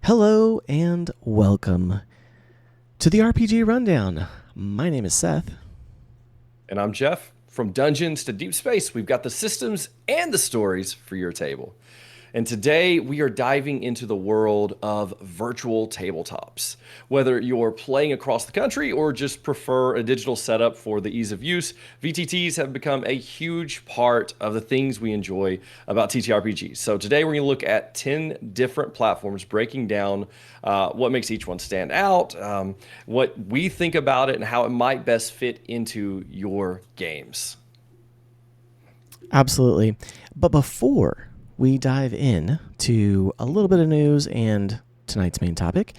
Hello and welcome to the RPG Rundown. My name is Seth. And I'm Jeff. From dungeons to deep space, we've got the systems and the stories for your table. And today we are diving into the world of virtual tabletops. Whether you're playing across the country or just prefer a digital setup for the ease of use, VTTs have become a huge part of the things we enjoy about TTRPGs. So today we're going to look at 10 different platforms, breaking down what makes each one stand out, what we think about it, and how it might best fit into your games. Absolutely. But before we dive in to a little bit of news and tonight's main topic,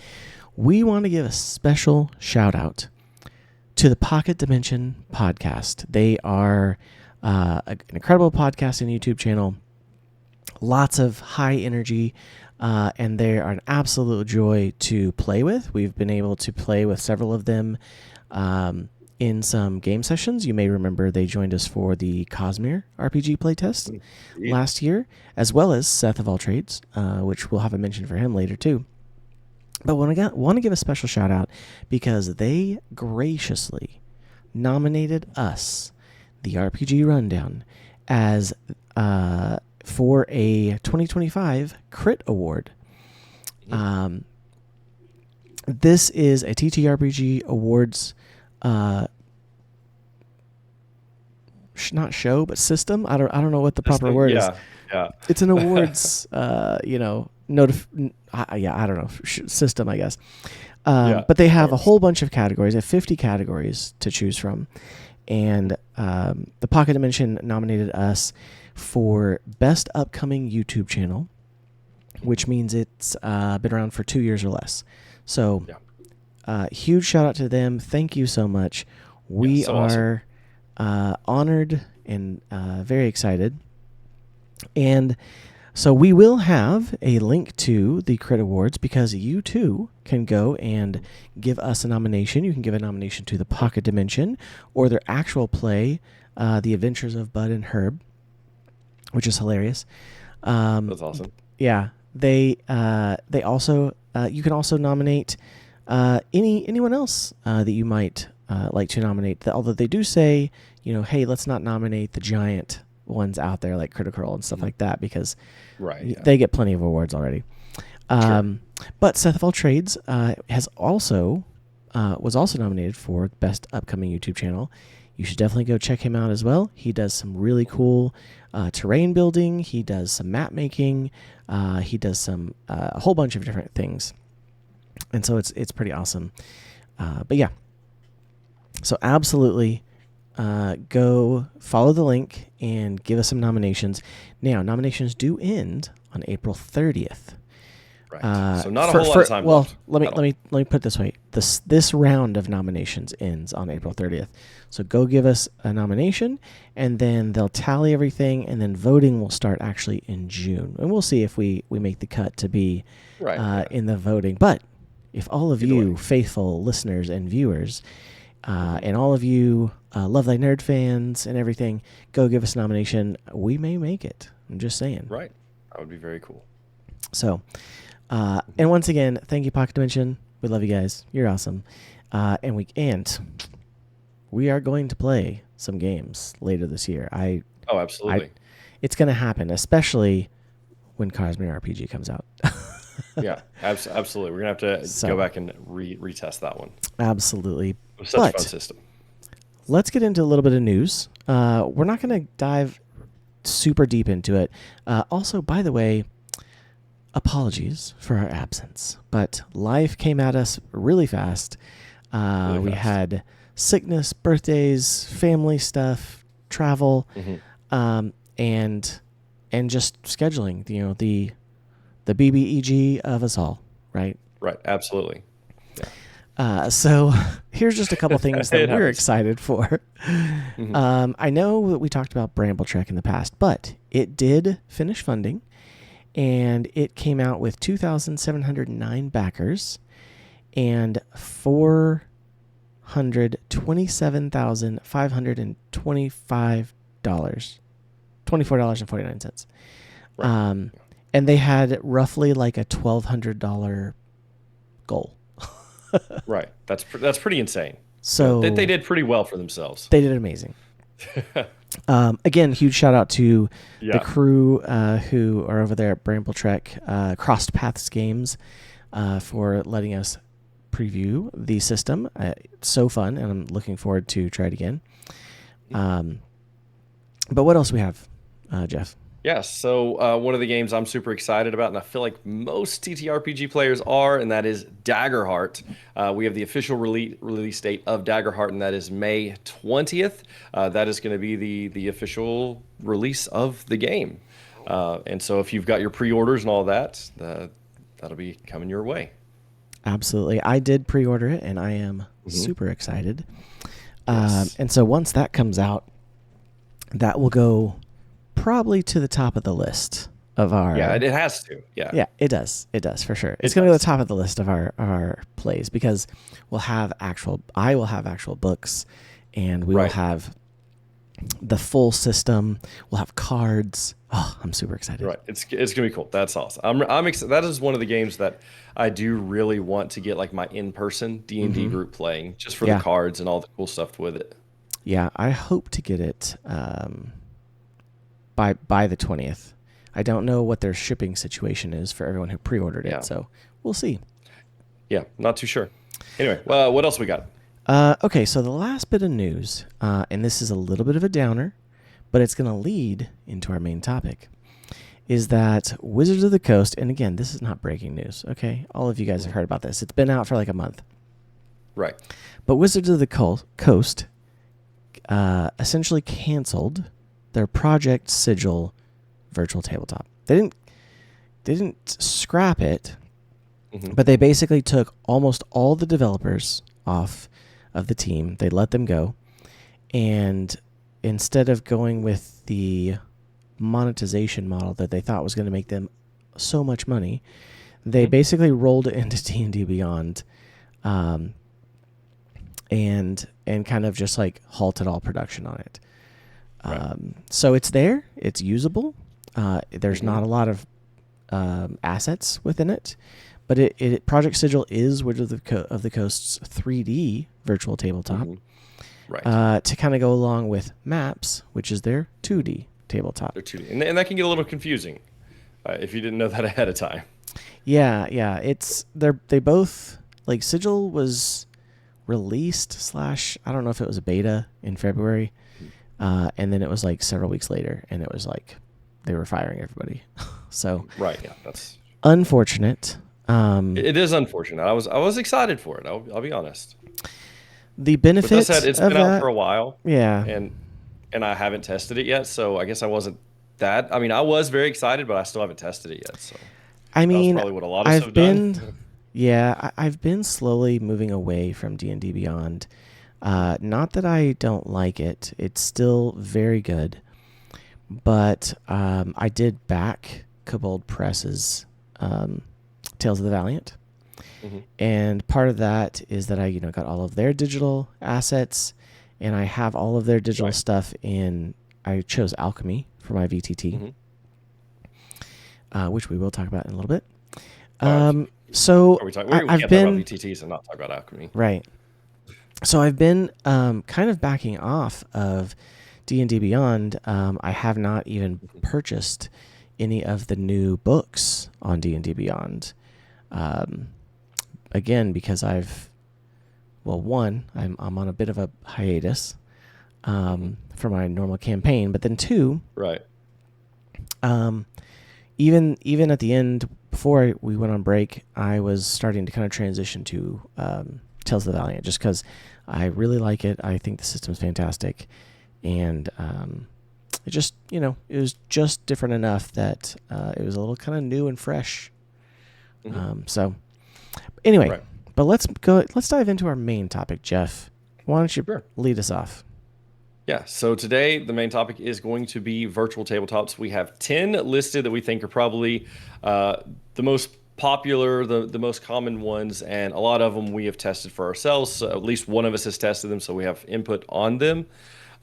we want to give a special shout out to the Pocket Dimension podcast. They are an incredible podcast and YouTube channel, lots of high energy, and they are an absolute joy to play with. We've been able to play with several of them in some game sessions. You may remember they joined us for the Cosmere RPG playtest last year, as well as Seth of All Trades, which we'll have a mention for him later too. But want to give a special shout out because they graciously nominated us, the RPG Rundown, as for a 2025 Crit Award. This is a TTRPG Awards not show, but system. I don't know what the proper word is. Yeah. It's an awards, I don't know, system, I guess. But they have a whole bunch of categories. They have 50 categories to choose from. And the Pocket Dimension nominated us for Best Upcoming YouTube Channel, which means it's been around for 2 years or less. So huge shout out to them. Thank you so much. We are honored and very excited. And so we will have a link to the Crit Awards because you too can go and give us a nomination. You can give a nomination to the Pocket Dimension or their actual play, The Adventures of Bud and Herb, which is hilarious. That's awesome. Yeah, they also you can also nominate anyone else that you might like to nominate. Although they do say, hey, let's not nominate the giant ones out there like Critical Role and stuff like that because they get plenty of awards already. Sure. But Seth of All Trades was also nominated for Best Upcoming YouTube Channel. You should definitely go check him out as well. He does some really cool terrain building. He does some map making. He does some a whole bunch of different things, and so it's pretty awesome. But yeah, so absolutely. Go follow the link and give us some nominations. Now, nominations do end on April 30th. Right. So not a whole lot of time left. Let me put it this way. This round of nominations ends on April 30th. So go give us a nomination, and then they'll tally everything, and then voting will start actually in June. And we'll see if we make the cut to be in the voting. But if all of you faithful listeners and viewers and all of you Love Thy Nerd fans and everything, go give us a nomination. We may make it. I'm just saying. Right. That would be very cool. So, and once again, thank you, Pocket Dimension. We love you guys. You're awesome. And we are going to play some games later this year. Absolutely. It's going to happen, especially when Cosmere RPG comes out. Yeah, absolutely. We're going to have to go back and retest that one. Absolutely. It was such a fun system. Let's get into a little bit of news. We're not going to dive super deep into it. Also, by the way, apologies for our absence, but life came at us really fast. We had sickness, birthdays, family stuff, travel, and just scheduling. The BBEG of us all, right? Right. Absolutely. So here's just a couple things that we're excited for. I know that we talked about Bramble Trek in the past, but it did finish funding, and it came out with 2,709 backers and $427,525, $24.49. Right. And they had roughly like a $1,200 goal. Right. That's pretty insane. They So did pretty well for themselves. they did amazing. Again, huge shout out to the Yeah. crew who are over there at Bramble Trek, Crossed Paths Games, for letting us preview the system. It's so fun, and I'm looking forward to try it again. But what else we have, Jeff? Yeah, so one of the games I'm super excited about, and I feel like most TTRPG players are, and that is Daggerheart. We have the official release date of Daggerheart, and that is May 20th. That is going to be the official release of the game. And so if you've got your pre-orders and all that, that'll be coming your way. Absolutely. I did pre-order it, and I am super excited. Yes. And so once that comes out, that will go probably to the top of the list of our. Yeah, it has to. Yeah. Yeah, it does. It does for sure. It's It going to go to does. the top of the list of our plays because I will have actual books, and we will Right. have the full system. We'll have cards. Oh, I'm super excited. Right. It's gonna be cool. That's awesome. I'm excited. That is one of the games that I do really want to get like my in-person D&D group playing just for the Yeah. cards and all the cool stuff with it. Yeah, I hope to get it by the 20th. I don't know what their shipping situation is for everyone who pre-ordered Yeah. it, so we'll see. Yeah, not too sure. Anyway, well, what else we got? Okay, so the last bit of news, and this is a little bit of a downer, but it's going to lead into our main topic, is that Wizards of the Coast, and again, this is not breaking news, okay? All of you guys have heard about this. It's been out for like a month. Right. But Wizards of the Coast essentially canceled their Project Sigil virtual tabletop. They didn't scrap it, but they basically took almost all the developers off of the team. They let them go, and instead of going with the monetization model that they thought was going to make them so much money, they basically rolled it into D&D Beyond, and kind of just like halted all production on it. Right. So it's there, it's usable. There's not a lot of assets within it, but it Project Sigil is Wizards of the Coast's 3D virtual tabletop. Right. To kind of go along with Maps, which is their 2D tabletop. They're 2D. And that can get a little confusing if you didn't know that ahead of time. Yeah. They both, like, Sigil was released / I don't know if it was a beta in February, and then it was like several weeks later, and it was like they were firing everybody. So Right. Yeah. That's unfortunate. it is unfortunate. I was excited for it. I'll be honest. The With that benefits said, it's of been out that, for a while, yeah. and I haven't tested it yet. So I guess I wasn't that. I mean, I was very excited, but I still haven't tested it yet. So I that was mean, probably what a lot of us I've have been, done. yeah, I've been slowly moving away from D&D Beyond. Not that I don't like it; it's still very good. But I did back Kobold Press's Tales of the Valiant, and part of that is that I got all of their digital assets, and I have all of their digital Right. stuff in. I chose Alchemy for my VTT, which we will talk about in a little bit. So Are we talking? We I've can't talk been about VTTs and not talk about alchemy. right. So I've been kind of backing off of D&D Beyond. I have not even purchased any of the new books on D&D Beyond. Again, because I'm on a bit of a hiatus for my normal campaign, but then two, Right. even at the end before we went on break, I was starting to kind of transition to Tales of the Valiant, just because I really like it. I think the system's fantastic, and it just it was just different enough that it was a little kind of new and fresh. So anyway, Right. but let's dive into our main topic. Jeff, why don't you Sure. lead us off? Yeah, so today the main topic is going to be virtual tabletops. We have 10 listed that we think are probably the most popular, the most common ones, and a lot of them we have tested for ourselves. So at least one of us has tested them, so we have input on them.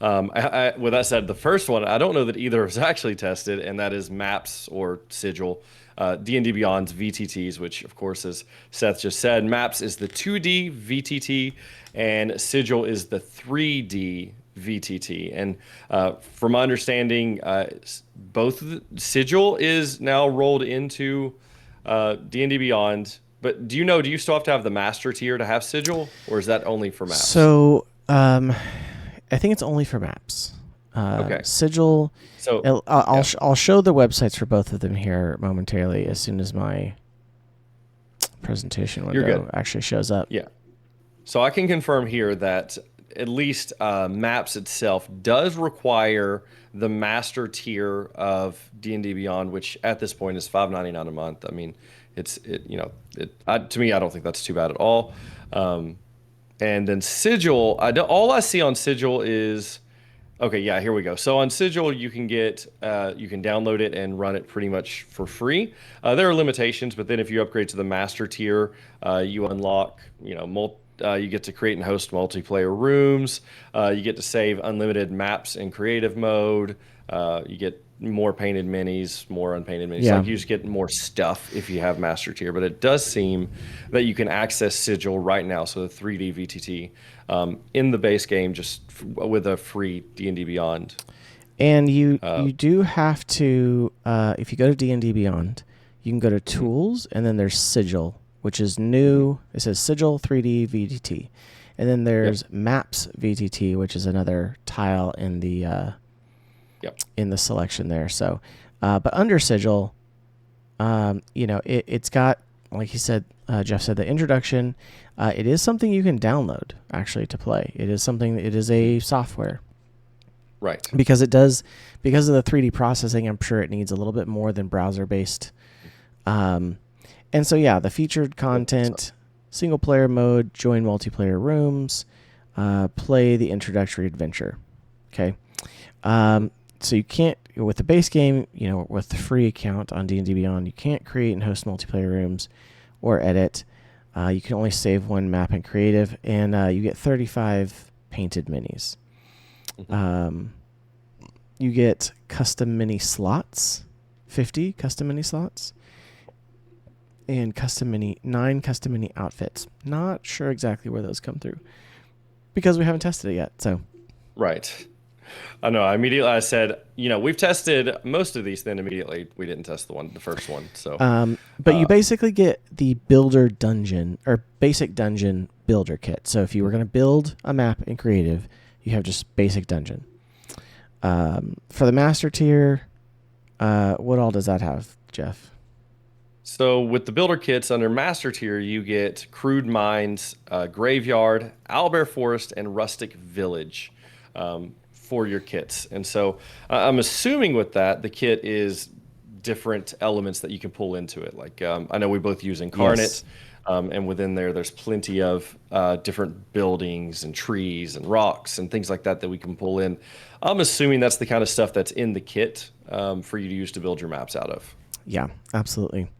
With that said, the first one, I don't know that either has actually tested, and that is Maps or Sigil. D&D Beyond's VTTs, which of course, as Seth just said, Maps is the 2D VTT, and Sigil is the 3D VTT. And from my understanding, Sigil is now rolled into D&D Beyond. But do you still have to have the master tier to have Sigil, or is that only for Maps? So I think it's only for maps. Okay. Sigil. So, I'll yeah. I'll show the websites for both of them here momentarily as soon as my presentation You're window good. actually shows up. Yeah. So I can confirm here that at least Maps itself does require the master tier of D&D Beyond, which at this point is $5.99 a month. I mean, to me, I don't think that's too bad at all. And then Sigil, all I see on Sigil is okay. Yeah, here we go. So on Sigil, you can download it and run it pretty much for free. There are limitations, but then if you upgrade to the master tier, you unlock you get to create and host multiplayer rooms. You get to save unlimited maps in creative mode. You get more painted minis, more unpainted minis. Yeah. Like you just get more stuff if you have master tier. But it does seem that you can access Sigil right now, so the 3D VTT, in the base game, just with a free D&D Beyond. And you do have to if you go to D&D Beyond, you can go to Mm-hmm. Tools, and then there's Sigil, which is new. It says Sigil 3D VTT, and then there's Maps VTT, which is another tile in the Yep. in the selection there. So, but under Sigil, it's got, like you said, Jeff said, the introduction. It is something you can download actually to play. It is something. It is a software. Right. Because of the 3D processing, I'm sure it needs a little bit more than browser-based. And so, yeah, the featured content, single player mode, join multiplayer rooms, play the introductory adventure. Okay. So you can't, with the base game, with the free account on D&D Beyond, you can't create and host multiplayer rooms or edit. You can only save one map in creative, and you get 35 painted minis. You get custom mini slots, 50 custom mini slots, and 9 custom mini outfits. Not sure exactly where those come through because we haven't tested it yet. So, Right. I know. I said, we've tested most of these. Then immediately we didn't test the first one. So, but you basically get the builder dungeon or basic dungeon builder kit. So if you were going to build a map in creative, you have just basic dungeon. For the master tier, what all does that have, Jeff? So with the builder kits under master tier, you get crude mines, graveyard, owlbear forest, and rustic village for your kits. And so I'm assuming with that, the kit is different elements that you can pull into it. Like I know we both use Incarnate. Yes. And within there's plenty of different buildings and trees and rocks and things like that we can pull in. I'm assuming that's the kind of stuff that's in the kit for you to use to build your maps out of. Yeah, absolutely.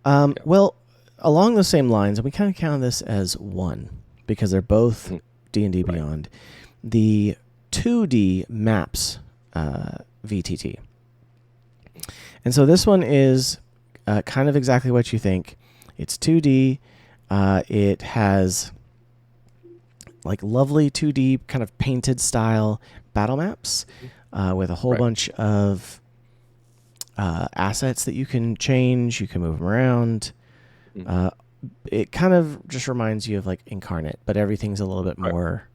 Well, along the same lines, and we kind of count this as one because they're both D&D Right. Beyond, the 2D Maps VTT. And so this one is kind of exactly what you think. It's 2D. It has like lovely 2D kind of painted style battle maps with a whole Right. bunch of assets that you can change. You can move them around. It kind of just reminds you of like Incarnate, but everything's a little bit Right. more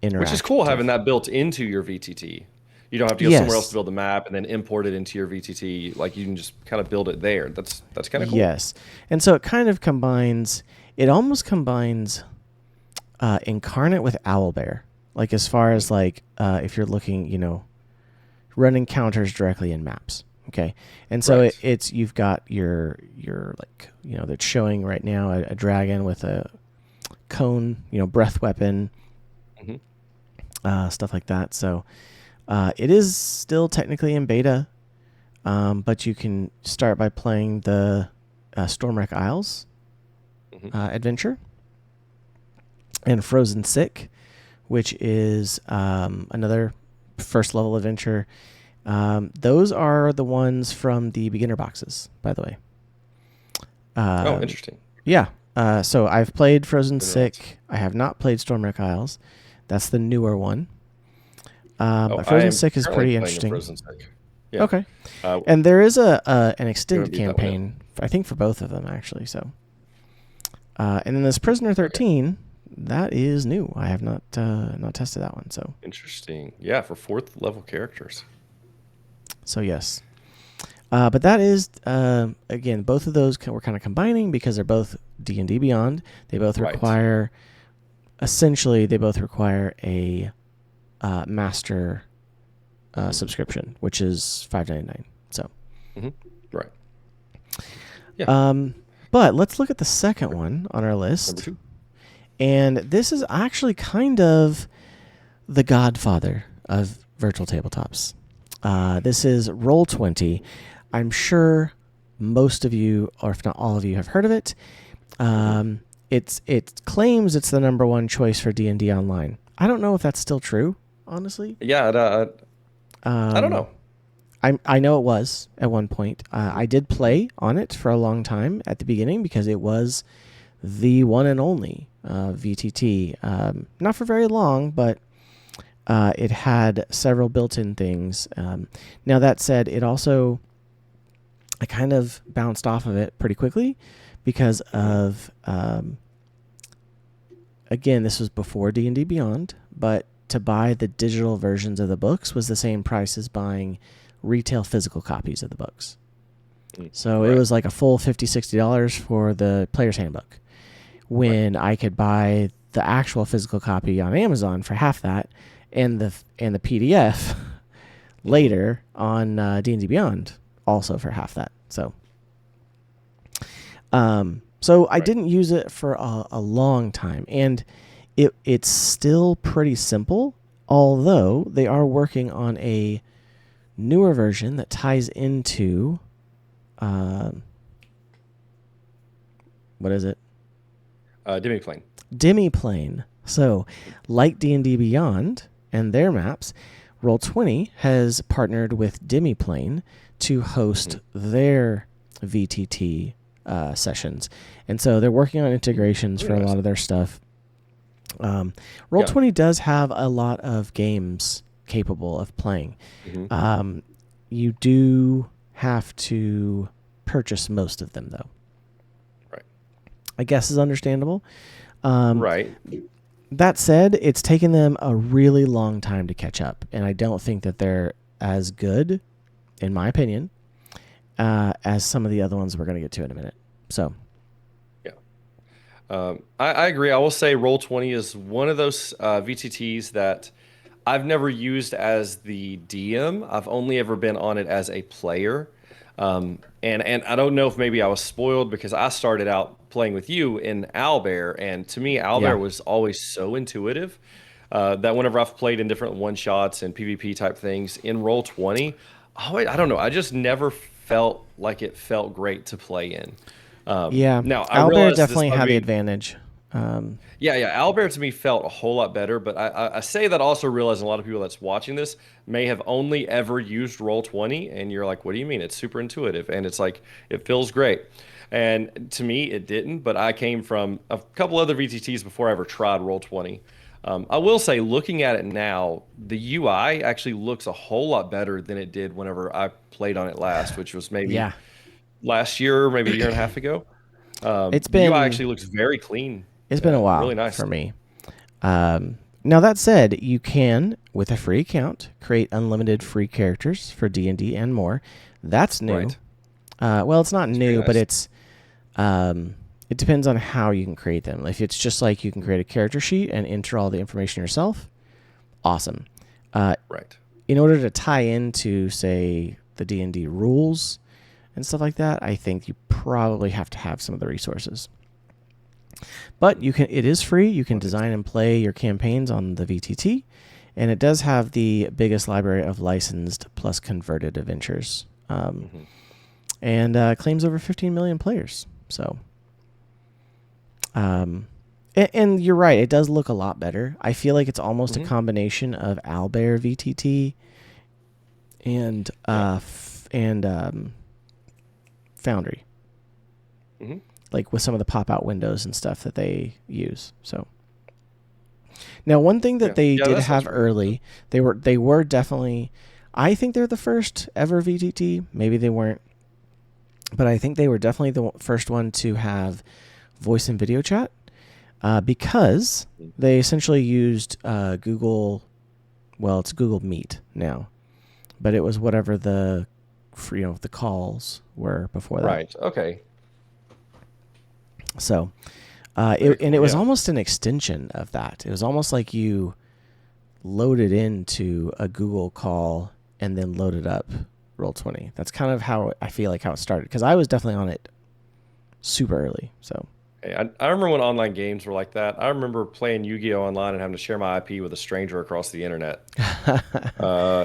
interactive. Which is cool having that built into your VTT. You don't have to go somewhere else to build the map and then import it into your VTT. Like you can just kind of build it there. That's kind of cool. Yes. And so it kind of almost combines Incarnate with Owlbear. Like as far as like if you're looking, running counters directly in maps. Okay. And so Right. you've got your like, that's showing right now a dragon with a cone, breath weapon, stuff like that. So it is still technically in beta, but you can start by playing the Stormwreck Isles adventure and Frozen Sick, which is another first level adventure. Those are the ones from the beginner boxes, by the way. Oh, interesting. Yeah. So I've played Frozen Didn't realize. Sick. I have not played Stormwreck Isles. That's the newer one. Oh, But I Frozen am Sick is currently pretty playing the interesting. Frozen Sick. Yeah. Okay. Uh, And there is an we extended haven't beat that one yet. campaign, I think, for both of them, actually. So, and then this Prisoner Okay. 13, that is new. I have not tested that one. Interesting. Yeah, for 4th level characters. So yes. But that is, again, both of those we're kind of combining because they're both D&D Beyond. They both Right. require, essentially, they both require a master subscription, which is $5.99. So, Right. Yeah. But let's look at the second one on our Number list. 2. And this is actually kind of the godfather of virtual tabletops. This is Roll20. I'm sure most of you, or if not all of you, have heard of it. It claims it's the number one choice for D&D online. I don't know if that's still true, honestly. Yeah, I don't know. I know it was at one point. I did play on it for a long time at the beginning because it was the one and only VTT. Not for very long, but it had several built-in things. Now that said, I kind of bounced off of it pretty quickly because of, again, this was before D&D Beyond, but to buy the digital versions of the books was the same price as buying retail physical copies of the books. So Right. it was like a full $50, $60 for the player's handbook, when I could buy the actual physical copy on Amazon for half that, and the PDF later on D&D Beyond also for half that. So, I didn't use it for a long time, and it's still pretty simple. Although they are working on a newer version that ties into, what is it? Demiplane. Demiplane. So, like D&D Beyond and their maps, Roll20 has partnered with Demiplane to host their VTT sessions. And so they're working on integrations for a lot of their stuff. Roll20 does have a lot of games capable of playing. You do have to purchase most of them, though. Right. I guess is understandable. Right. That said, it's taken them a really long time to catch up, and I don't think that they're as good, in my opinion, as some of the other ones we're going to get to in a minute. So, I agree. I will say Roll20 is one of those VTTs that I've never used as the DM. I've only ever been on it as a player. And I don't know if maybe I was spoiled because I started out playing with you in Owlbear, and to me, Owlbear was always so intuitive that whenever I've played in different one-shots and PvP type things in Roll20, I don't know. I just never felt like it felt great to play in. Now I Owlbear realize definitely had the advantage. Owlbear to me felt a whole lot better, but I say that also realizing a lot of people that's watching this may have only ever used Roll20, and you're like, what do you mean? It's super intuitive, and it's like, it feels great. And to me, it didn't, but I came from a couple other VTTs before I ever tried Roll20. I will say, looking at it now, the UI actually looks a whole lot better than it did whenever I played on it last, which was maybe last year, maybe a year and a half ago. The UI actually looks very clean. It's been a while really nice for me. Now that said, you can, with a free account, create unlimited free characters for D&D and more. That's new. Right. Well, it's not new, nice. but it depends on how you can create them. If it's just like you can create a character sheet and enter all the information yourself, awesome. Right. In order to tie into, say, the D&D rules and stuff like that, I think you probably have to have some of the resources. But you can. It is free. You can design and play your campaigns on the VTT, and it does have the biggest library of licensed plus converted adventures, and claims over 15 million players. So, And you're right. It does look a lot better. I feel like it's almost a Hmm. combination of Owlbear VTT and Yeah. Foundry, Hmm. like with some of the pop-out windows and stuff that they use. So now, one thing that Yeah. they Yeah. did That sounds have pretty good. early, they were definitely, I think they're the first ever VTT. Maybe they weren't, but I think they were definitely the first one to have voice and video chat, because Mhm. they essentially used Google. Well, it's Google Meet now, but it was whatever the calls were before that. Right. Okay. So, Very and cool. it was Yeah. almost an extension of that. It was almost like you loaded into a Google call and then loaded up Roll20. That's kind of how I feel like how it started, because I was definitely on it super early. So, Hey, I remember when online games were like that. I remember playing Yu-Gi-Oh! Online and having to share my IP with a stranger across the internet.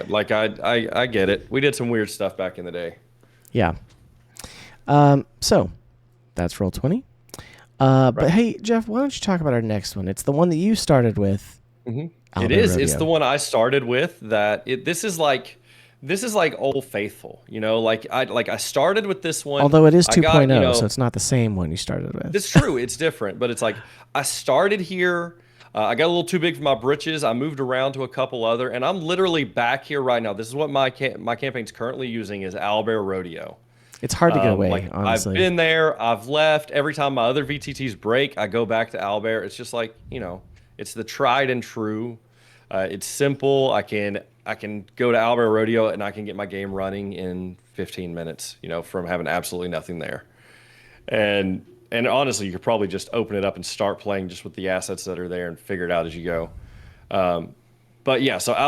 Like I get it. We did some weird stuff back in the day. yeah. So that's Roll20. But Right. hey, Jeff, why don't you talk about our next one? It's the one that you started with, Hmm. It Albert is. It's the Rodeo. one I started with. This is like Old Faithful. Like I started with this one. Although it is I got 2.0, so it's not the same one you started It's with. true. It's different, but it's like I started here. I got a little too big for my britches. I moved around to a couple other, and I'm literally back here right now. This is what my campaign's currently using is Owlbear Rodeo. It's hard to get away, Like I've honestly. been there, I've left. Every time my other VTTs break, I go back to Owlbear. It's just like, it's the tried and true. It's simple. I can go to Owlbear Rodeo and I can get my game running in 15 minutes, from having absolutely nothing there. And honestly, you could probably just open it up and start playing just with the assets that are there and figure it out as you go. But yeah, so I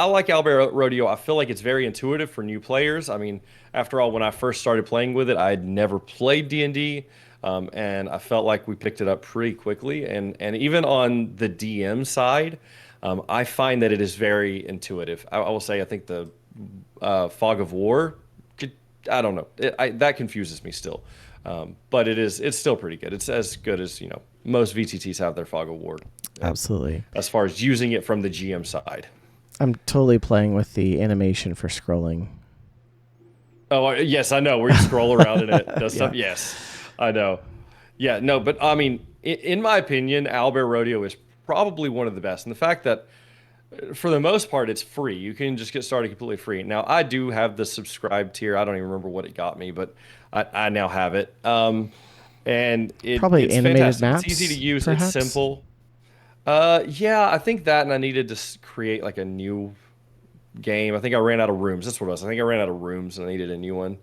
like Albert Rodeo. I feel like it's very intuitive for new players. I mean, after all, when I first started playing with it, I had never played D&D, and I felt like we picked it up pretty quickly. And even on the DM side, I find that it is very intuitive. I will say I think the Fog of War, could, I don't know, that confuses me still, but it's still pretty good. It's as good as most VTTs have their Fog of War, Absolutely. as far as using it from the GM side. I'm totally playing with the animation for scrolling. Oh, yes, I know. Where you scroll around in it, does Yeah. stuff. Yes, I know. Yeah, no, but I mean, in my opinion, Owlbear Rodeo is probably one of the best. And the fact that, for the most part, it's free. You can just get started completely free. Now, I do have the subscribe tier. I don't even remember what it got me, but I now have it. And Probably it's animated fantastic. It's easy to maps, use. It's perhaps. simple. Yeah, I think that, and I needed to create like a new game. I think I ran out of rooms. That's what it was. I think I ran out of rooms and I needed a new one.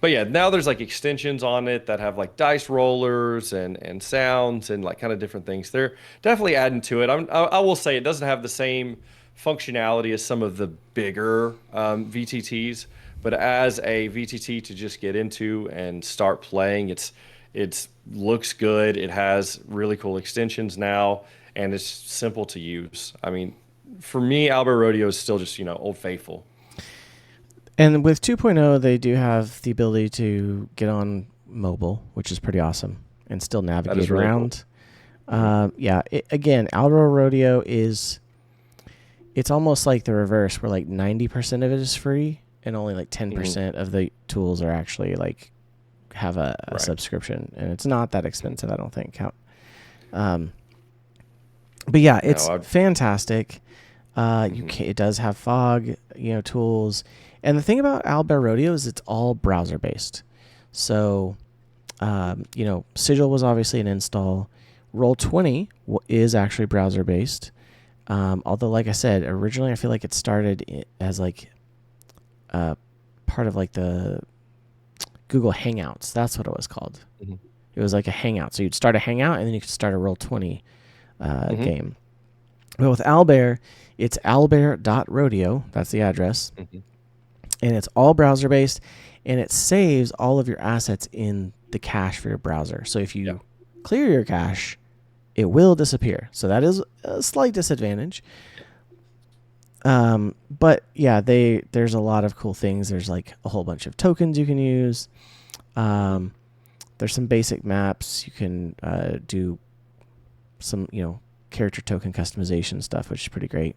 But yeah, now there's like extensions on it that have like dice rollers and sounds and like kind of different things. They're definitely adding to it. I will say it doesn't have the same functionality as some of the bigger VTTs, but as a VTT to just get into and start playing, it's looks good. It has really cool extensions now, and it's simple to use. I mean, for me, Albert Rodeo is still just old faithful. And with 2.0, they do have the ability to get on mobile, which is pretty awesome, and still That is navigate really cool. around. Hmm. Yeah, again, Outdoor Rodeo it's almost like the reverse, where like 90% of it is free, and only like Hmm. 10% of the tools are actually like have a Right. subscription, and it's not that expensive, I don't think. Um, but yeah, No, it's fantastic. mhm. It does have fog, tools, and the thing about Owlbear Rodeo is it's all browser based. So, Sigil was obviously an install. Roll20 is actually browser based. Although, like I said, originally I feel like it started as like uh, part of like the Google Hangouts. That's what it was called. Mhm. It was like a Hangout. So you'd start a Hangout and then you could start a Roll20 Mhm. game. But with Owlbear, it's owlbear.rodeo. That's the address. Mhm. And it's all browser based, and it saves all of your assets in the cache for your browser. So if Yeah. you clear your cache, it will disappear. So that is a slight disadvantage. But yeah, there's a lot of cool things. There's like a whole bunch of tokens you can use. Mhm. Um, There's some basic maps. You can do some, character token customization stuff, which is pretty great.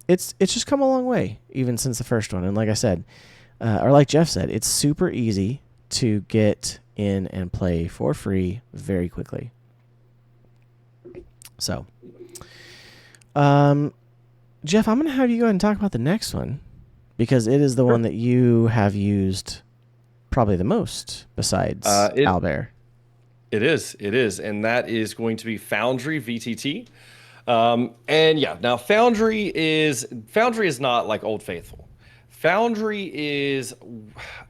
It's just come a long way, even since the first one. And like I said, or like Jeff said, it's super easy to get in and play for free very quickly. So, Jeff, I'm going to have you go ahead and talk about the next one, because it is the one that you have used probably the most besides Owlbear. It is. And that is going to be Foundry VTT. And yeah, now Foundry is not like Old Faithful. Foundry is,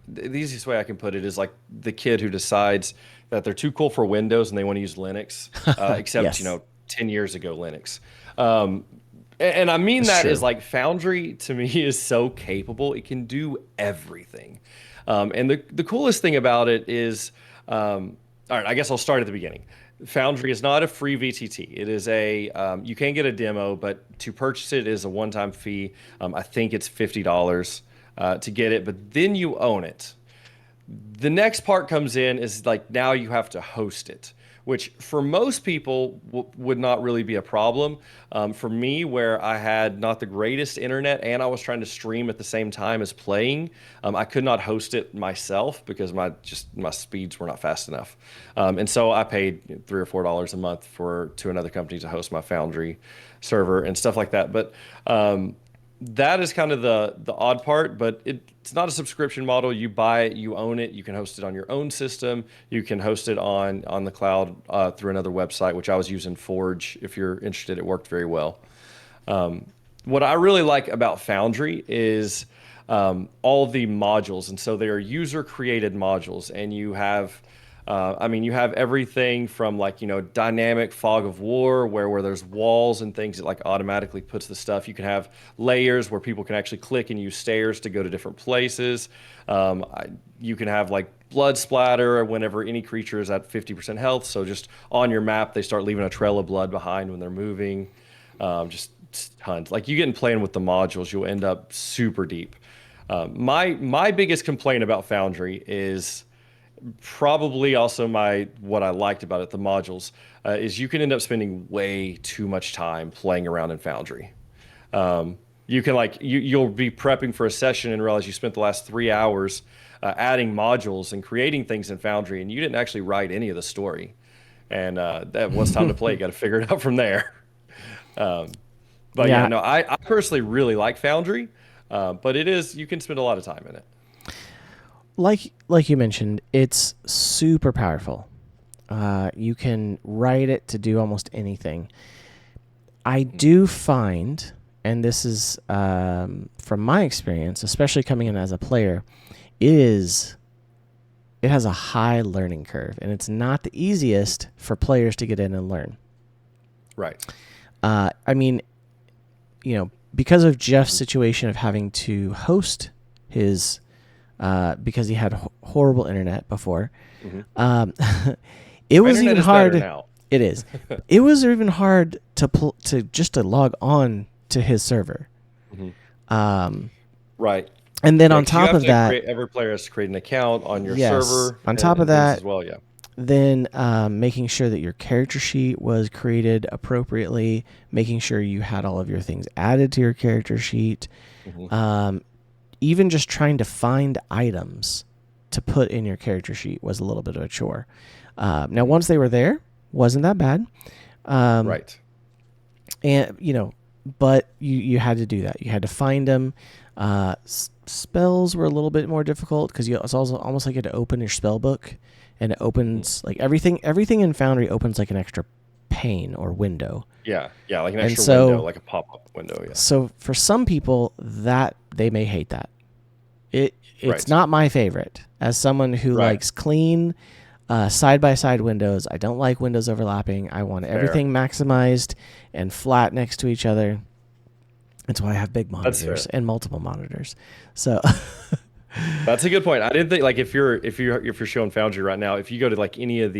the easiest way I can put it is like the kid who decides that they're too cool for Windows and they want to use Linux, except, Yes. 10 years ago Linux. And I mean That's that true. is like Foundry to me is so capable. It can do everything. And the coolest thing about it is, all right, I guess I'll start at the beginning. Foundry is not a free VTT. It is you can get a demo, but to purchase it is a one-time fee. I think it's $50 to get it, but then you own it. The next part comes in is like now you have to host it, which for most people would not really be a problem. For me, where I had not the greatest internet and I was trying to stream at the same time as playing, I could not host it myself because my speeds were not fast enough. And so I paid $3 or $4 a month to another company to host my Foundry server and stuff like that. But that is kind of the odd part, but it's not a subscription model. You buy it, you own it, you can host it on your own system, you can host it on the cloud through another website, which I was using Forge. If you're interested, it worked very well. What I really like about Foundry is all the modules, and so they are user created modules, and you have you have everything from like, dynamic fog of war where there's walls and things that like automatically puts the stuff. You can have layers where people can actually click and use stairs to go to different places. You can have like blood splatter whenever any creature is at 50% health. So just on your map, they start leaving a trail of blood behind when they're moving. Just tons. Like you get in playing with the modules, you'll end up super deep. My biggest complaint about Foundry is probably also what I liked about it, the modules, is you can end up spending way too much time playing around in Foundry. You can you'll be prepping for a session and realize you spent the last 3 hours adding modules and creating things in Foundry, and you didn't actually write any of the story. And that once time to play, you got to figure it out from there. But yeah, Yeah, no, I personally really like Foundry, but you can spend a lot of time in it. like you mentioned, it's super powerful. You can write it to do almost anything. I do find, and this is from my experience, especially coming in as a player, it has a high learning curve, and it's not the easiest for players to get in and learn. Right. I mean, because of Jeff's situation of having to host his, because he had horrible internet before, it My was internet even is better hard. now. It is. It was even hard to log on to his server. Right. And then Yeah, on 'cause you top have of to that, every player has to create an account on your yes, server on top of and things that, as well. Yeah. then making sure that your character sheet was created appropriately, making sure you had all of your things added to your character sheet, even just trying to find items to put in your character sheet was a little bit of a chore. Now, once they were there, wasn't that bad. Right. And, but you had to do that. You had to find them. Spells were a little bit more difficult because it's also almost like you had to open your spell book, and it opens like everything in Foundry opens like an extra pane or window. Yeah. Yeah. Like an And extra so, window, like a pop-up window. Yeah. so for some people that they may hate that. It's Right. not my favorite. As someone who Right. likes clean side-by-side windows, I don't like windows overlapping. I want everything maximized and flat next to each other. That's why I have big That's fair. monitors and multiple monitors. So That's a good point. I didn't think like if you're showing Foundry right now, if you go to like if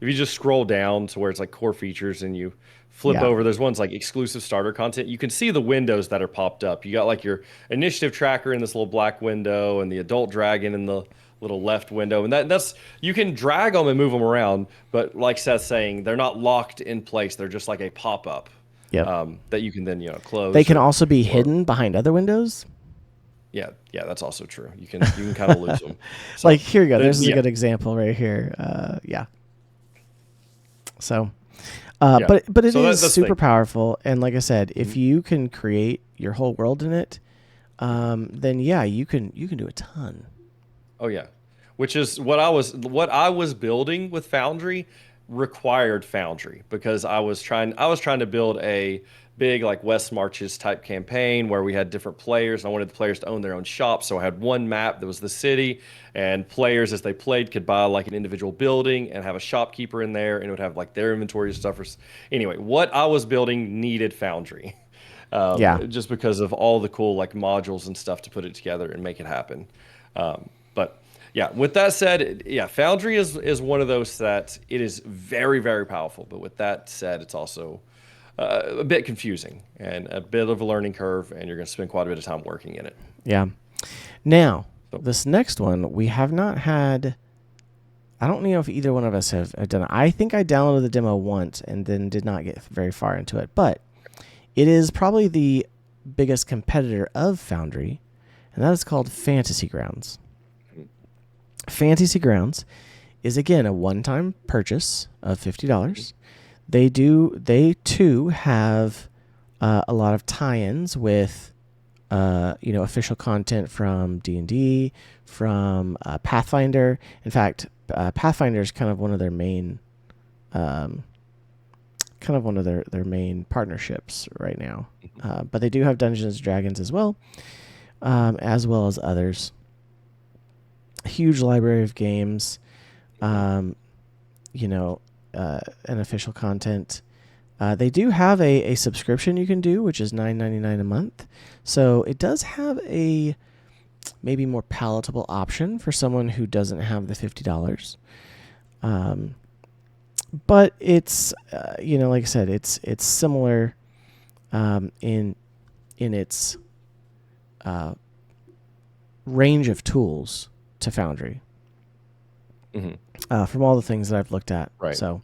you just scroll down to where it's like core features and you flip Yeah. over, there's ones like exclusive starter content. You can see the windows that are popped up. You got like your initiative tracker in this little black window and the adult dragon in the little left window, and that's you can drag them and move them around, but like Seth's saying, they're not locked in place. They're just like a pop up Yep. that you can then They close can also be or hidden behind other windows. yeah, that's also true. You can kind of lose them. Like So here you go. then, This is a yeah, good example right here. Yeah. So, yeah. but it So is that's the super thing. powerful. And like I said, if you can create your whole world in it, then yeah, you can do a ton. Oh yeah, which is what I was building with Foundry required Foundry because I was trying to build a big like West Marches type campaign where we had different players. I wanted the players to own their own shop, so I had one map that was the city, and players as they played could buy like an individual building and have a shopkeeper in there, and it would have like their inventory and stuff. Anyway, what I was building needed Foundry. Yeah. Just because of all the cool like modules and stuff to put it together and make it happen. But yeah, with that said, yeah, Foundry is one of those that it is very, very powerful. But with that said, it's also a bit confusing and a bit of a learning curve, and you're going to spend quite a bit of time working in it. Yeah. Now, So, this next one, we have not had. I don't know if either one of us have done it. I think I downloaded the demo once and then did not get very far into it. But it is probably the biggest competitor of Foundry, and that is called Fantasy Grounds. Fantasy Grounds is again a one-time purchase of $50. They too have a lot of tie-ins with official content from D&D, from Pathfinder. In fact, Pathfinder is kind of one of their main partnerships right now. But they do have Dungeons and Dragons as well as others. Huge library of games, and official content. They do have a subscription you can do, which is $9.99 a month. So it does have a maybe more palatable option for someone who doesn't have the $50. But it's like I said, it's similar in its range of tools to Foundry. From all the things that I've looked at. right. So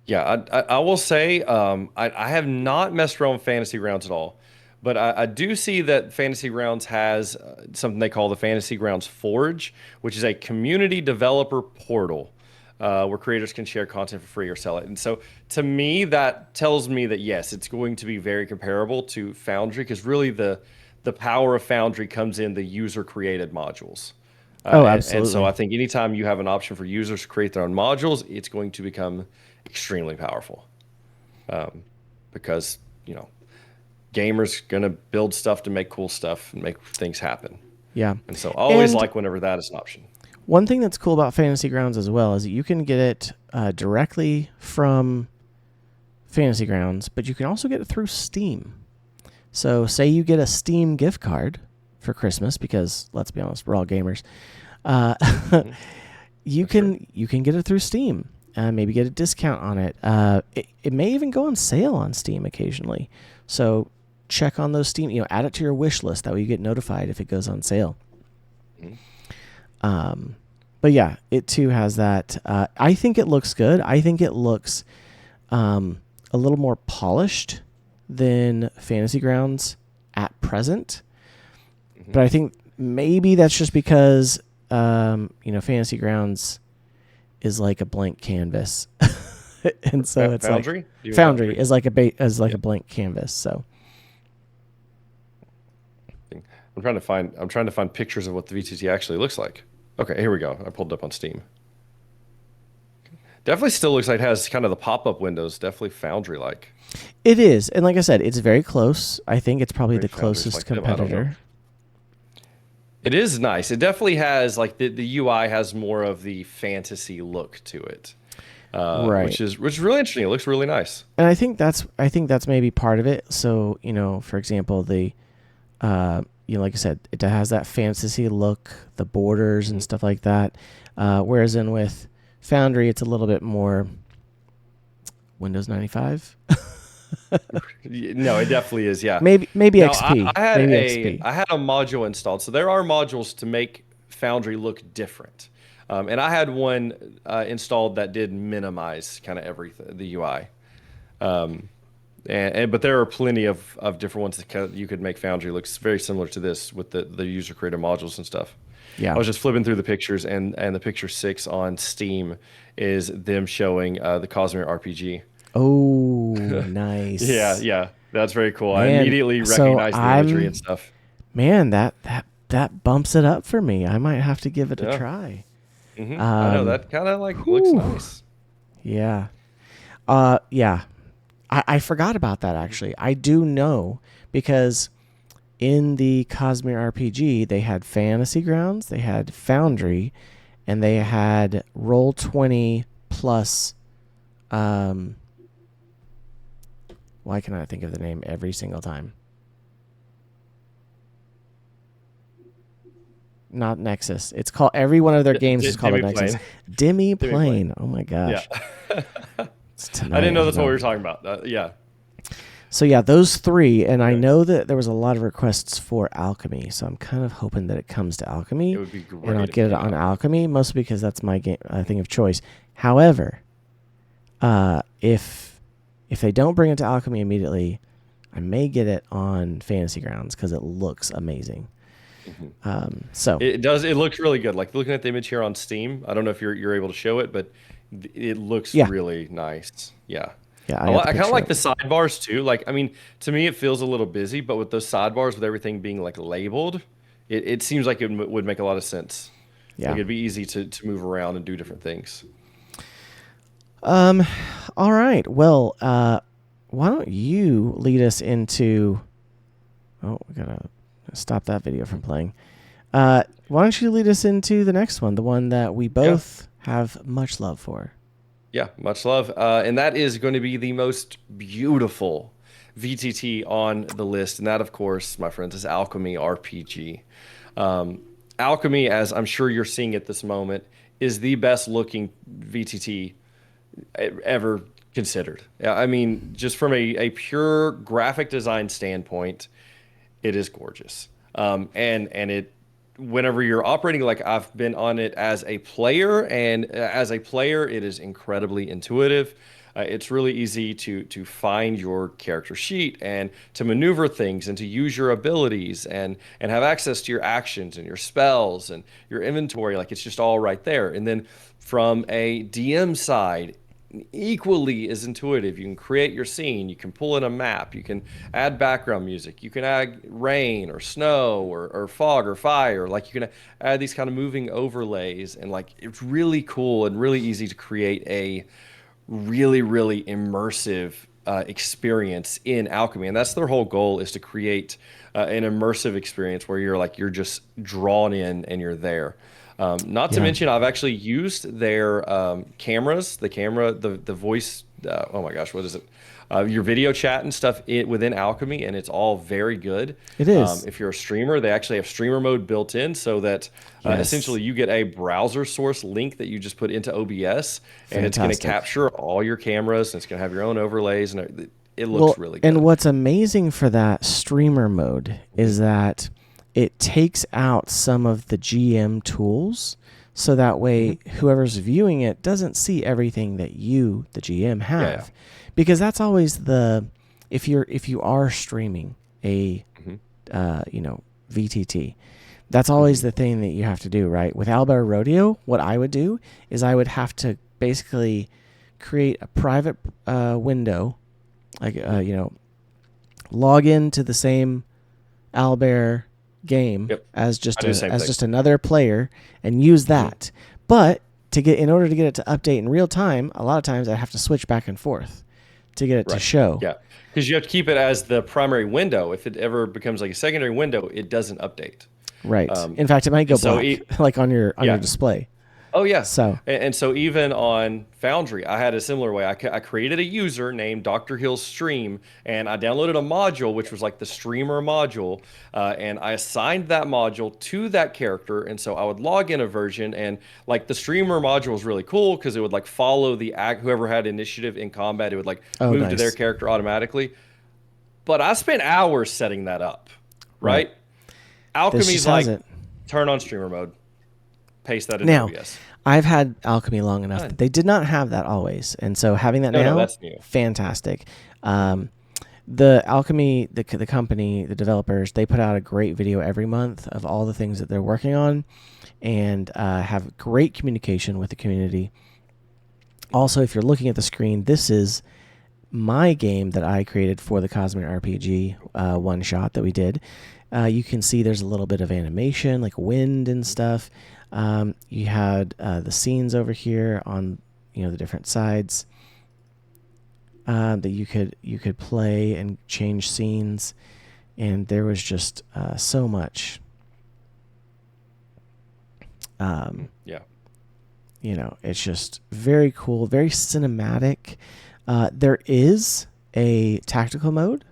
Yeah, I will say I have not messed around with Fantasy Grounds at all, but I do see that Fantasy Grounds has something they call the Fantasy Grounds Forge, which is a community developer portal where creators can share content for free or sell it. And so to me, that tells me that yes, it's going to be very comparable to Foundry because really the power of Foundry comes in the user created modules. And so absolutely. I think anytime you have an option for users to create their own modules, it's going to become extremely powerful because gamers gonna build stuff to make cool stuff and make things happen. Yeah. And so I always And like whenever that is an option. one thing that's cool about Fantasy Grounds as well is that you can get it directly from Fantasy Grounds, but you can also get it through Steam. So say you get a Steam gift card for Christmas, because let's be honest, we're all gamers. You can get it through Steam. Maybe get a discount on it. It may even go on sale on Steam occasionally. So check on those Steam. Add it to your wish list. That way you get notified if it goes on sale. But yeah, it too has that. I think it looks good. I think it looks a little more polished than Fantasy Grounds at present. But I think maybe that's just because Fantasy Grounds is like a blank canvas, and so it's Foundry? like Foundry is like a blank canvas. So I'm trying to find pictures of what the VTT actually looks like. Okay, here we go. I pulled it up on Steam. Definitely still looks like it has kind of the pop-up windows. Definitely Foundry-like. it is, and like I said, it's very close. I think it's probably Maybe the Foundry's closest like them, I don't know. competitor. It is nice. It definitely has like the UI has more of the fantasy look to it, Right. which is really interesting. It looks really nice. And I think that's maybe part of it. So for example, the like I said, it has that fantasy look, the borders and stuff like that. Whereas with Foundry, it's a little bit more Windows 95. No, it definitely is. Yeah. Maybe Now, XP. I had Maybe a XP. I had a module installed. So there are modules to make Foundry look different. And I had one installed that did minimize kind of everything, the UI. Um, but there are plenty of different ones that you could make Foundry looks very similar to this with the user creator modules and stuff. I Yeah. was just flipping through the pictures, and the picture 6 on Steam is them showing the Cosmere RPG. Oh, Yeah, nice. yeah, that's very cool. I Man, immediately so recognized the imagery and I'm stuff. man, that bumps it up for me. I might have to give it a Yeah, try. I know Um, that kind of like looks whew, nice. yeah. Yeah. I forgot about that actually. I do know because in the Cosmere RPG, they had Fantasy Grounds, they had Foundry, and they had Roll20 plus. Um, why can I think of the name every single time? Not Nexus. It's called every one of their games is called a Demi Nexus. Plane, Demi Demi Plane. Plane. Oh my Yeah, gosh. It's I didn't tonight. I know don't that's what we know. were talking about. Yeah, So yeah, those three, and I okay. know that there was a lot of requests for Alchemy, so I'm kind of hoping that it comes to It Alchemy, would be and I'll great if it get it came on out. Alchemy, mostly because that's my game thing of choice. However, if they don't bring it to Alchemy immediately, I may get it on Fantasy Grounds because it looks amazing. Mhm. So It does. It looks really good. Like looking at the image here on Steam. I don't know if you're able to show it, but it looks yeah, really nice. Yeah. yeah, I got the I kind of picture like up. the sidebars too. Like, I mean, to me, it feels a little busy, but with those sidebars, with everything being like labeled, it seems like it would make a lot of sense. Like Yeah. it'd be easy to move around and do different things. Um. All right. Well, why don't you lead us into? Oh, we gotta stop that video from playing. Why don't you lead us into the next one, the one that we Yeah. both have much love for? Yeah. Much love. And that is going to be the most beautiful VTT on the list. And that, of course, my friends, is Alchemy RPG. Um, Alchemy, as I'm sure you're seeing at this moment, is the best looking VTT ever considered. Yeah, I mean, just from a pure graphic design standpoint, it is gorgeous. And it whenever you're operating like I've been on it as a player, and as a player, it is incredibly intuitive. It's really easy to find your character sheet and to maneuver things and to use your abilities and have access to your actions and your spells and your inventory. Like it's just all right there. And then from a DM side, equally as intuitive. You can create your scene, you can pull in a map, you can add background music, you can add rain or snow or fog or fire. Like you can add these kind of moving overlays, and like it's really cool and really easy to create a really immersive experience in Alchemy. And that's their whole goal, is to create an immersive experience where you're just drawn in and you're there. Not to Yeah. mention, I've actually used their cameras, the voice. Oh my gosh, what is it? Your video chat and stuff within Alchemy, and it's all very good. It is. If you're a streamer, they actually have streamer mode built in, so that Yes. essentially you get a browser source link that you just put into OBS, and it's going to Fantastic. capture all your cameras, and it's going to have your own overlays, and it looks Well, really and good. what's amazing for that streamer mode Mhm. is that it takes out some of the GM tools so that Mhm. way whoever's viewing it doesn't see everything that you, the GM, Yeah, yeah. have. Because that's always the if you are streaming a Mhm. VTT, that's always Mhm. the thing that you have to do, right? With Albert Rodeo, what I would do is I would have to basically create a private window, like Mhm. log into the same Owlbear game Yep, as I do the same thing. just another player and use Mhm. that. But in order to get it to update in real time, a lot of times I have to switch back and forth to get it to Right. show. Yeah. Because you have to keep it as the primary window. If it ever becomes like a secondary window, it doesn't update. Right. Um, In fact, it might go and so, black, like on your yeah. display. Oh yeah, So and so even on Foundry, I had a similar way. I created a user named Dr. Hill's Stream, and I downloaded a module which was like the streamer module, and I assigned that module to that character. And so I would log in a version, and like the streamer module was really cool because it would like follow the act whoever had initiative in combat. It would like oh, move to their nice. character automatically. But I spent hours setting that up, Right. right? This Alchemy's just has like it. turn on streamer mode. paste that into Now, OBS. I've had Alchemy long enough Fun. that they did not have that always, and so having that No, now, that's new. fantastic. The Alchemy, the company, the developers, they put out a great video every month of all the things that they're working on, and have great communication with the community. Also, if you're looking at the screen, this is my game that I created for the Cosmic RPG one shot that we did. You can see there's a little bit of animation, like wind and stuff. You had the scenes over here on the different sides that you could play and change scenes, and there was just so much. Yeah. It's just very cool, very cinematic. There is a tactical mode,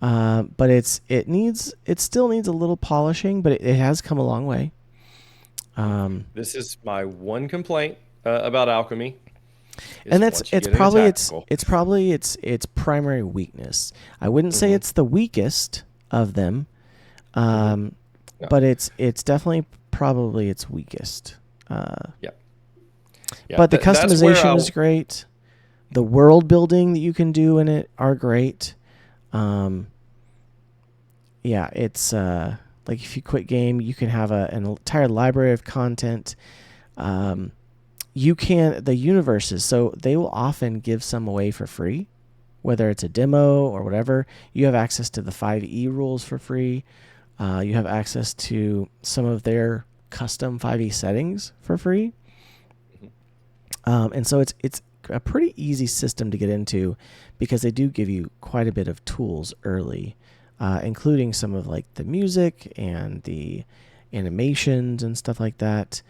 but it still needs a little polishing, but it has come a long way. This is my one complaint about Alchemy. And it's probably its primary weakness. I wouldn't say it's the weakest of them, No. but it's definitely probably its weakest. Yeah, but the customization is great. The world building that you can do in it are great. It's like if you quit game, you can have an entire library of content. The universes, so they will often give some away for free, whether it's a demo or whatever. You have access to the 5e rules for free. You have access to some of their custom 5e settings for free. And so it's a pretty easy system to get into because they do give you quite a bit of tools early, including some of like the music and the animations and stuff like that.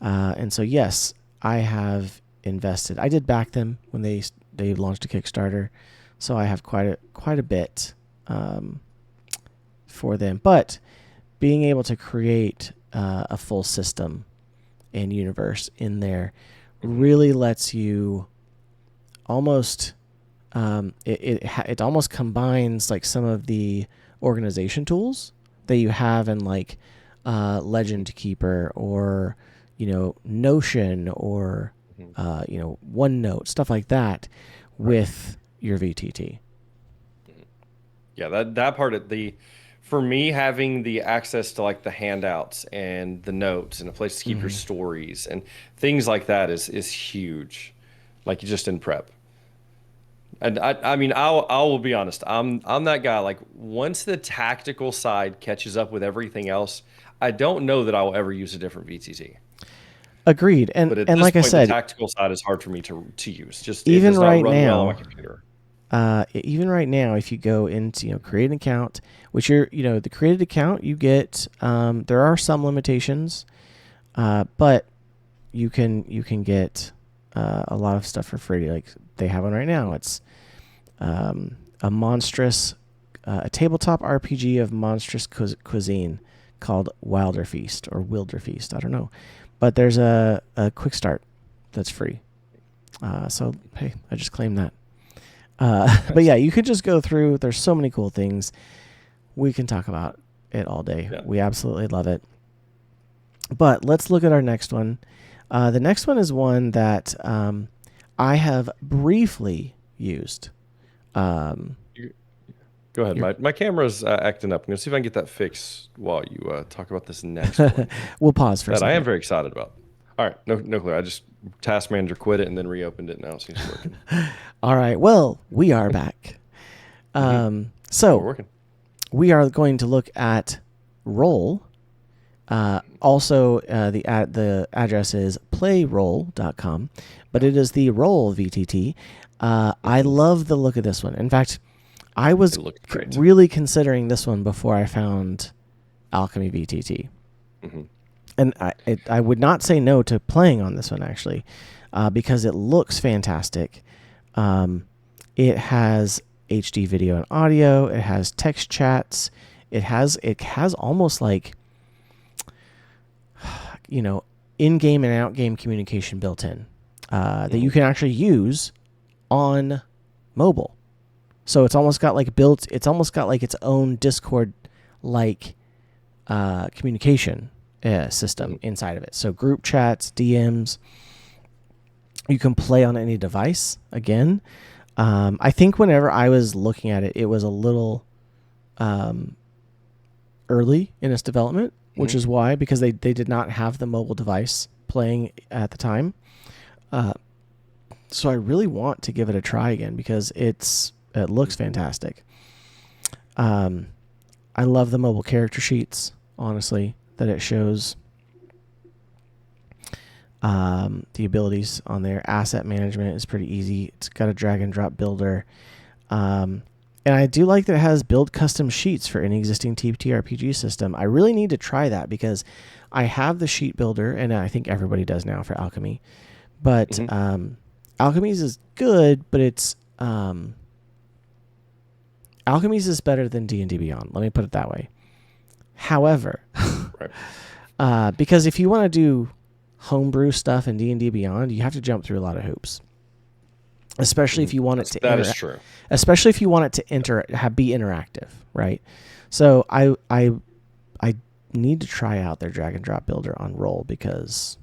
And so, yes, I have invested. I did back them when they launched a Kickstarter, so I have quite a bit for them. But being able to create a full system and universe in there really lets you almost it almost combines like some of the organization tools that you have in like Legend Keeper or Notion or OneNote, stuff like that with your VTT. Yeah, that part of for me, having the access to like the handouts and the notes and a place to keep your stories and things like that is huge. Like just in prep. And I mean, I will be honest. I'm that guy. Like once the tactical side catches up with everything else, I don't know that I will ever use a different VTT. Agreed. And But at and this like I point, said, the tactical side is hard for me to use. Just it even does not right run well on my now, computer. even right now, if you go into create an account, which the created account you get, there are some limitations, but you can get a lot of stuff for free. Like they have one right now. It's a monstrous, a tabletop RPG of monstrous cuisine called Wilder Feast or Wilder Feast. I don't know, but there's a quick start that's free. So hey, I just claimed that. But yeah, you could just go through. There's so many cool things. We can talk about it all day. Yeah. We absolutely love it. But let's look at our next one. The next one is one that I have briefly used. Go ahead. My camera's acting up. I'm going to see if I can get that fixed while you talk about this next one. We'll pause for a second. I am very excited about. All right. No clue. I just task manager quit it and then reopened it. Now it seems working. All right. Well, we are back. So we're working. We are going to look at Roll. Also, the address is playroll.com, but it is the Roll VTT. I love the look of this one. In fact, I was really considering this one before I found Alchemy VTT. Mm-hmm. And I would not say no to playing on this one, actually, because it looks fantastic. It has HD video and audio. It has text chats. It has almost like, in-game and out-game communication built in that you can actually use on mobile. So it's almost got like its own Discord like communication system inside of it. So group chats, DMs. You can play on any device. Again, I think whenever I was looking at it, it was a little early in its development, which is why, because they did not have the mobile device playing at the time. So I really want to give it a try again because it looks fantastic. I love the mobile character sheets, honestly, that it shows the abilities on there. Asset management is pretty easy. It's got a drag and drop builder. And I do like that it has build custom sheets for any existing TTRPG system. I really need to try that because I have the sheet builder, and I think everybody does now for Alchemy. But Alchemy's is good, but it's Alchemy's is better than D&D Beyond. Let me put it that way. However, because if you want to do homebrew stuff in D&D Beyond, you have to jump through a lot of hoops. Especially if you want it to that is true. Especially if you want it to be interactive, right? So I need to try out their drag and drop builder on roll because,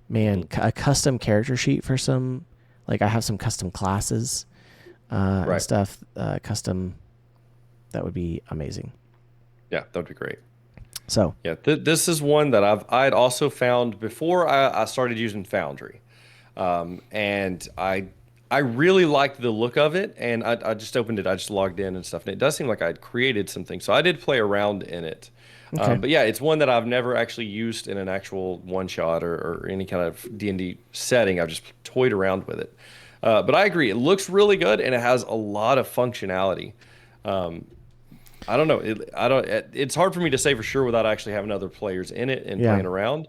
man, a custom character sheet for some, like I have some custom classes and stuff, custom, that would be amazing. Yeah, that would be great. So yeah, this is one that I'd also found before I started using Foundry, and I really liked the look of it, and I just opened it, I just logged in and stuff, and it does seem like I'd created something, so I did play around in it. Okay. But yeah, it's one that I've never actually used in an actual one shot or any kind of D&D setting. I've just toyed around with it. But I agree, it looks really good and it has a lot of functionality. I don't know. It's hard for me to say for sure without actually having other players in it and playing around.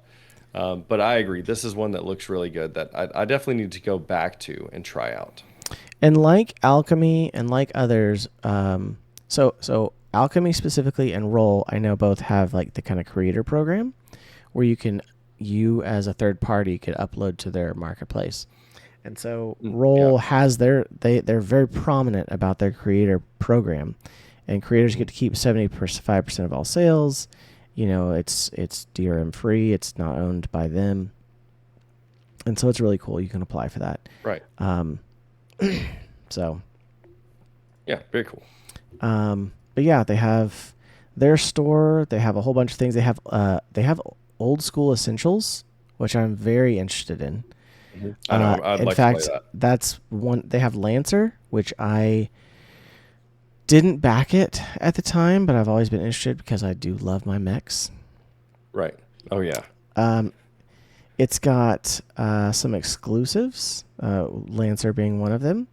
But I agree. This is one that looks really good that I definitely need to go back to and try out. And like Alchemy and like others, so Alchemy specifically and Roll, I know both have like the kind of creator program where you as a third party could upload to their marketplace. And so Roll has they're very prominent about their creator program. And creators get to keep 75% of all sales. You know, it's DRM free. It's not owned by them. And so it's really cool. You can apply for that. Right. So. Yeah, very cool. But yeah, they have their store. They have a whole bunch of things. They have old school essentials, which I'm very interested in. I know. I'd in like fact, to play that. That's one. They have Lancer, which I didn't back it at the time, but I've always been interested because I do love my mechs. Right. Oh yeah. It's got some exclusives, Lancer being one of them.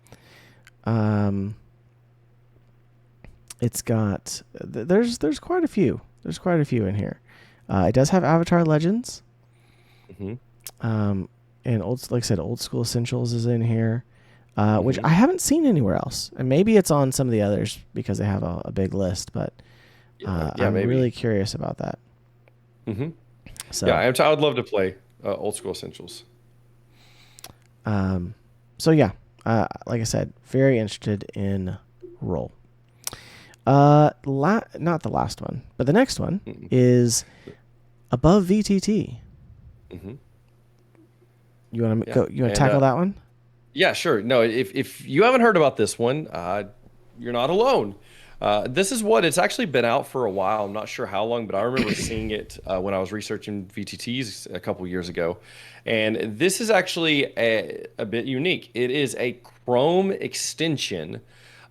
It's got there's quite a few. There's quite a few in here. It does have Avatar Legends. And like I said, Old School Essentials is in here. Which I haven't seen anywhere else. And maybe it's on some of the others because they have a big list, but I'm maybe. really curious about that. So, yeah, I would love to play Old School Essentials. So yeah, like I said, very interested in Roll. Not the last one, but the next one is Above VTT. You want to go? You want to tackle that one? Yeah, sure. No, if you haven't heard about this one, you're not alone. This is it's actually been out for a while. I'm not sure how long, but I remember seeing it when I was researching VTTs a couple years ago. And this is actually a bit unique. It is a Chrome extension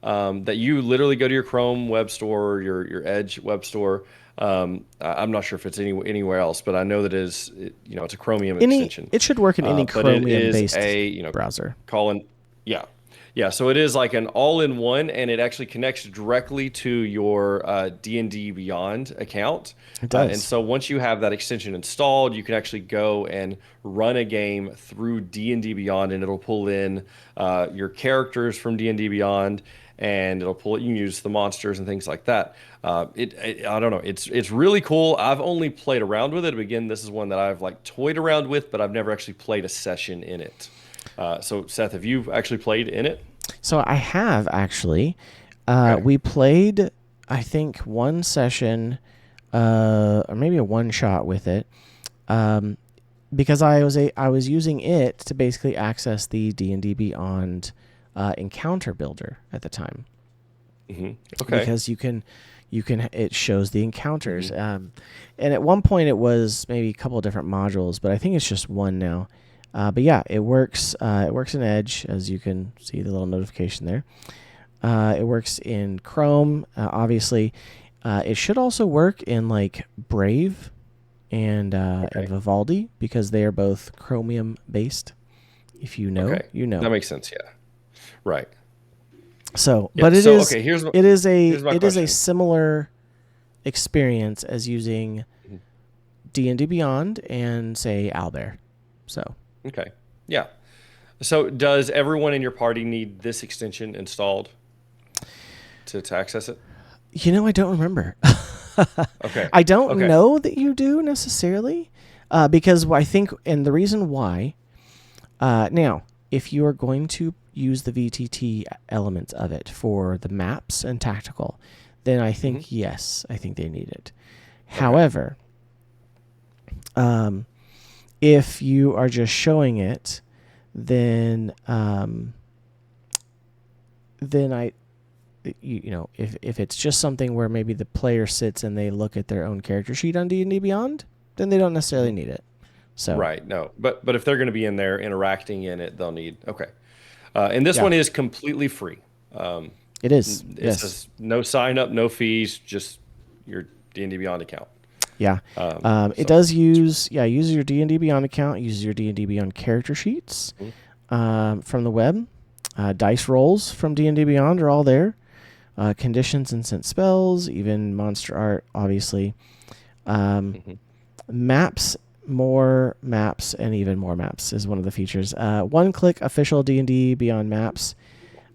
that you literally go to your Chrome web store, or your Edge web store. I'm not sure if it's anywhere else, but I know that it's a Chromium extension. It should work in any Chromium-based browser. Yeah. So it is like an all-in-one, and it actually connects directly to your D&D Beyond account. It does. And so once you have that extension installed, you can actually go and run a game through D&D Beyond, and it'll pull in your characters from D&D Beyond. And you can use the monsters and things like that. I don't know. It's really cool. I've only played around with it. Again, this is one that I've like toyed around with, but I've never actually played a session in it. So Seth, have you actually played in it? So I have actually. Okay. We played, I think, one session or maybe a one shot with it, because I was using it to basically access the D&D Beyond encounter builder at the time. Okay. Because you can it shows the encounters, and at one point it was maybe a couple of different modules, but I think it's just one now. But yeah, it works in Edge, as you can see the little notification there. It works in Chrome, obviously. It should also work in like Brave and Vivaldi, because they are both Chromium based. If you know, you know. That makes sense. Yeah. Right. So, Yeah, but it so, is okay, here's a similar experience as using D&D Beyond and say Owlbear. So. Okay. Yeah. So does everyone in your party need this extension installed to access it? I don't remember. Okay. I don't know that you do necessarily, because I think, and the reason why, now, if you are going to use the VTT elements of it for the maps and tactical, then I think, yes, I think they need it. Okay. However, if you are just showing it, then if it's just something where maybe the player sits and they look at their own character sheet on D&D Beyond, then they don't necessarily need it. So right, no, but if they're going to be in there interacting in it, they'll need and this one is completely free. It is. It says no sign up, no fees, just your D&D Beyond account. Yeah. It does use your D&D Beyond account, uses your D&D Beyond character sheets from the web. Dice rolls from D&D Beyond are all there. Conditions and sent spells, even monster art, obviously. Maps, more maps, and even more maps is one of the features. One-click official D&D Beyond maps,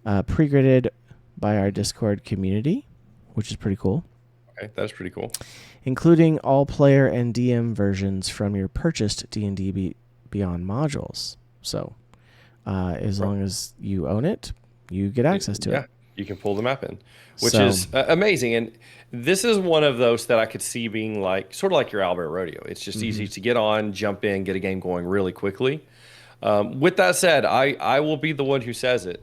pre-gridded by our Discord community, which is pretty cool. Okay, that's pretty cool. Including all player and DM versions from your purchased D&D Beyond modules. So, as long as you own it, you get access to it. Yeah, you can pull the map in, which is amazing. And this is one of those that I could see being like sort of like your Albert Rodeo. It's just easy to get on, jump in, get a game going really quickly. With that said, I will be the one who says it.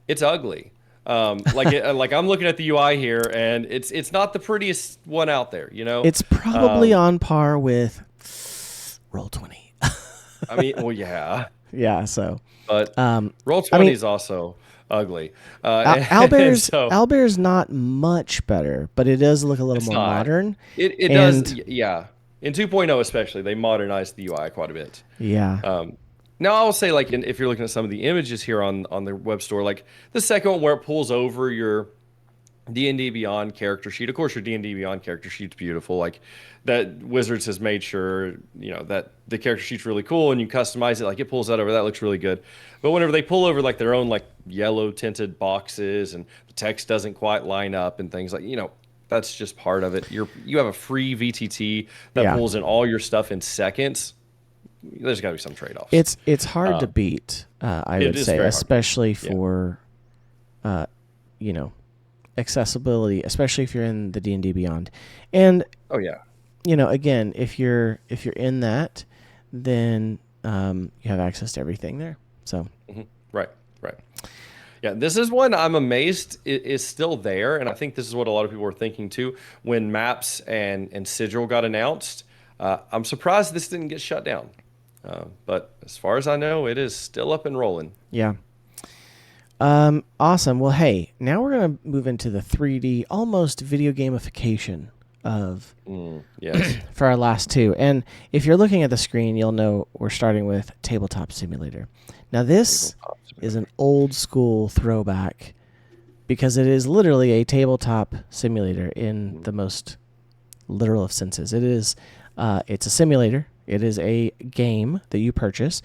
It's ugly. Like I'm looking at the UI here, and it's not the prettiest one out there. It's probably on par with Roll20. I mean, well, yeah. Yeah. So, but Roll20 is also ugly. Owlbear's not much better, but it does look a little more modern. It does, yeah. In 2.0 especially, they modernized the UI quite a bit. Yeah. Now I'll say, like, if you're looking at some of the images here on the web store, like the second one where it pulls over your D&D Beyond character sheet. Of course, your D&D Beyond character sheet's beautiful. Like that Wizards has made sure, that the character sheet's really cool, and you customize it. Like it pulls that over. That looks really good. But whenever they pull over like their own like yellow tinted boxes and the text doesn't quite line up and things like, that's just part of it. You have a free VTT that pulls in all your stuff in seconds. There's got to be some trade-offs. It's hard to beat, I would say, especially for, accessibility, especially if you're in the D&D Beyond. And again, if you're in that, then you have access to everything there. So right. Yeah, this is one I'm amazed is still there, and I think this is what a lot of people were thinking too when Maps and Sigil got announced. I'm surprised this didn't get shut down. But as far as I know, it is still up and rolling. Yeah. Awesome. Well, hey, now we're going to move into the 3D, almost video gamification of for our last two. And if you're looking at the screen, you'll know we're starting with Tabletop Simulator. Now, this is an old school throwback because it is literally a tabletop simulator in the most literal of senses. It's a simulator. It is a game that you purchase.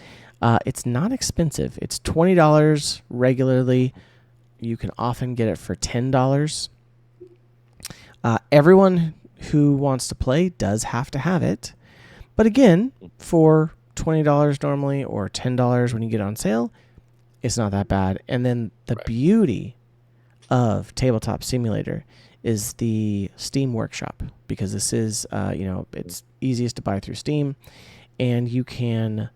It's not expensive. It's $20 regularly. You can often get it for $10. Everyone who wants to play does have to have it. But again, for $20 normally or $10 when you get on sale, it's not that bad. And then the beauty of Tabletop Simulator is the Steam Workshop, because this is, it's easiest to buy through Steam, and you can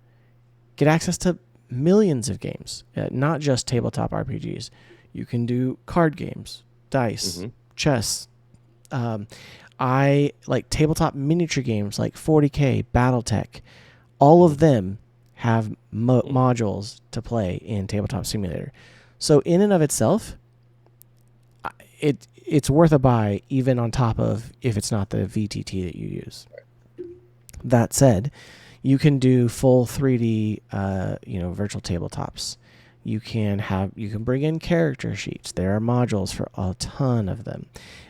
get access to millions of games, not just tabletop RPGs. You can do card games, dice, chess. I like tabletop miniature games like 40K, BattleTech. All of them have modules to play in Tabletop Simulator. So in and of itself, it's worth a buy, even on top of if it's not the VTT that you use. That said, you can do full 3D, virtual tabletops. You can bring in character sheets. There are modules for a ton of them.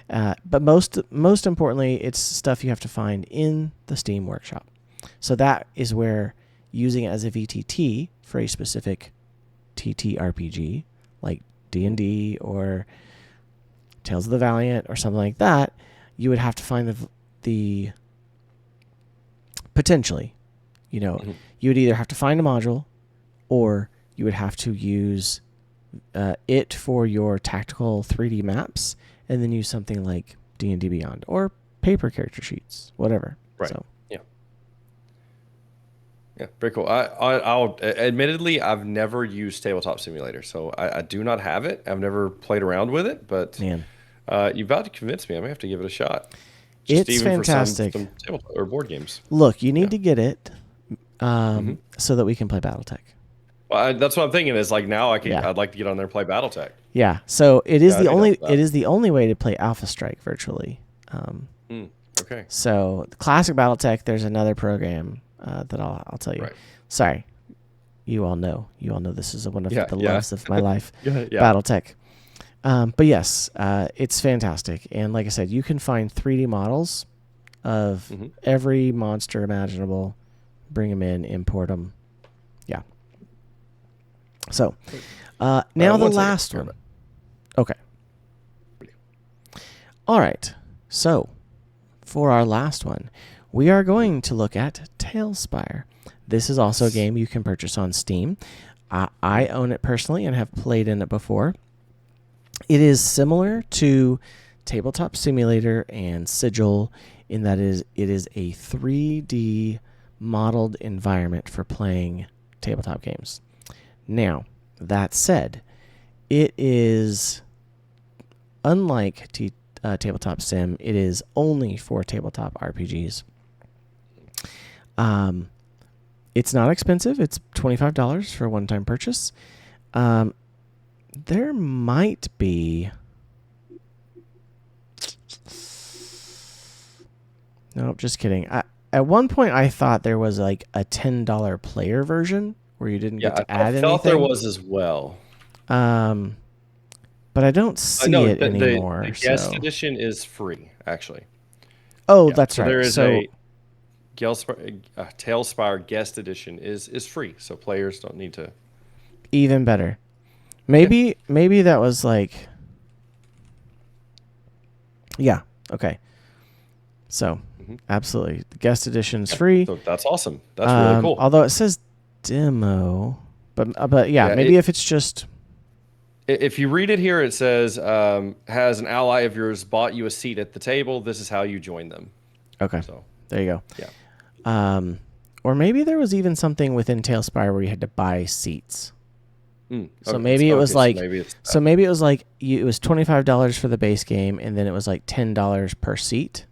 But most importantly, it's stuff you have to find in the Steam Workshop. So that is where using it as a VTT for a specific TTRPG, like D&D or Tales of the Valiant or something like that, you would have to find the potentially, you would either have to find a module, or you would have to use it for your tactical 3D maps, and then use something like D&D Beyond or paper character sheets, whatever. Right. So. Yeah, very cool. I'll admittedly, I've never used Tabletop Simulator, so I do not have it. I've never played around with it, but Man, you've about to convince me. I may have to give it a shot. It's even fantastic. For some tabletop or board games. Look, you need to get it so that we can play BattleTech. Well, that's what I'm thinking. Is like now I'd like to get on there and play BattleTech. Yeah. So it is the only way to play Alpha Strike virtually. Okay. So the classic BattleTech. There's another program that I'll tell you. Right. Sorry, you all know this is one of the loves of my life. Yeah. BattleTech. But yes, it's fantastic, and like I said, you can find 3D models of every monster imaginable, bring them in, import them. Yeah. So now the last one. Okay. All right. So for our last one, we are going to look at Tailspire. This is also a game you can purchase on Steam. I own it personally and have played in it before. It is similar to Tabletop Simulator and Sigil in that it is a 3D modeled environment for playing tabletop games. Now, that said, it is unlike Tabletop Sim. It is only for tabletop RPGs. It's not expensive. It's $25 for a one-time purchase. There might be... No, just kidding. At one point, I thought there was like a $10 player version where you didn't get to add anything. I thought there was as well. But I don't see it anymore. The guest edition is free, actually. Oh, that's right. There is a Tailspire guest edition is free, so players don't need to. Even better. Maybe that was like. Yeah. Okay. So, absolutely, the guest edition is free. So that's awesome. That's really cool. Although it says demo, but yeah, maybe if it's just. If you read it here, it says, has an ally of yours bought you a seat at the table? This is how you join them. Okay. So there you go. Yeah. Or maybe there was even something within Tailspire where you had to buy seats. So maybe it was like, maybe it was like it was $25 for the base game, and then it was like $10 per seat.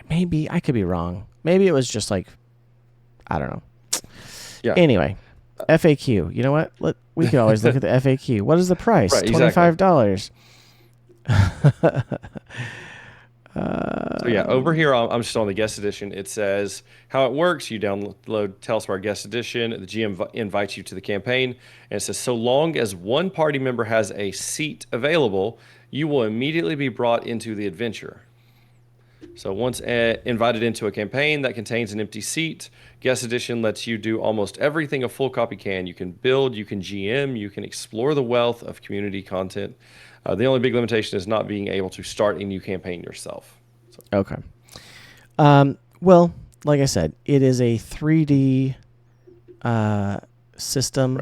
Maybe I could be wrong. Maybe it was just like, I don't know. Yeah. Anyway, FAQ. You know what? We could always look at the FAQ. What is the price? Right, $25. So yeah, over here I'm just on the guest edition. It says how it works. You download Tailspire guest edition. The GM invites you to the campaign, and it says so long as one party member has a seat available, you will immediately be brought into the adventure. So once invited into a campaign that contains an empty seat, guest edition lets you do almost everything a full copy can. You can build, you can GM, you can explore the wealth of community content. The only big limitation is not being able to start a new campaign yourself. So. Okay. Well, like I said, it is a 3D system.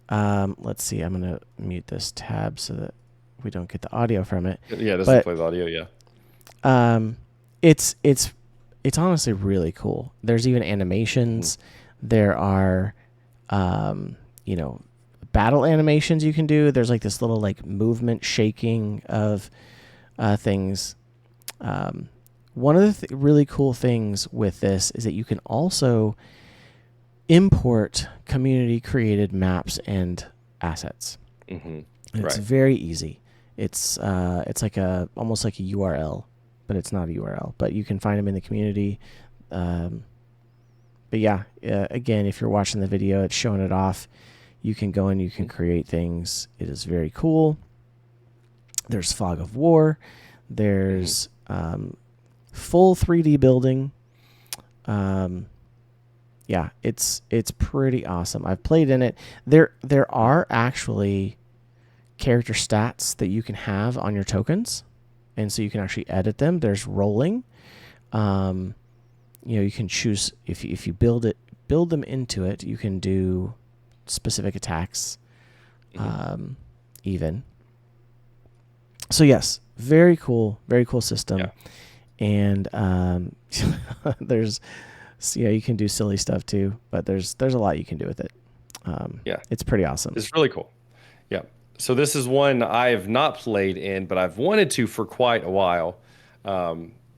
Right. Let's see. I'm going to mute this tab so that we don't get the audio from it. Yeah, it doesn't But play the audio. Yeah. it's honestly really cool. There's even animations. There are, you know, battle animations you can do. There's like this little like movement shaking of things. One of the really cool things with this is that you can also import community created maps and assets. Mm-hmm. And it's Right. very easy. It's like almost like a URL, but it's not a URL. But you can find them in the community. But yeah, again, if you're watching the video, it's showing it off. You can go and you can create things. It is very cool. There's Fog of War. There's full 3D building. Yeah, it's pretty awesome. I've played in it. There are actually character stats that you can have on your tokens, and so you can actually edit them. There's rolling. You know, you can choose if you build them into it. You can do specific attacks, even. So yes, very cool system. Yeah. And there's, you can do silly stuff too, but there's a lot you can do with it. Yeah, it's pretty awesome. It's really cool. Yeah. So this is one I have not played in, but I've wanted to for quite a while.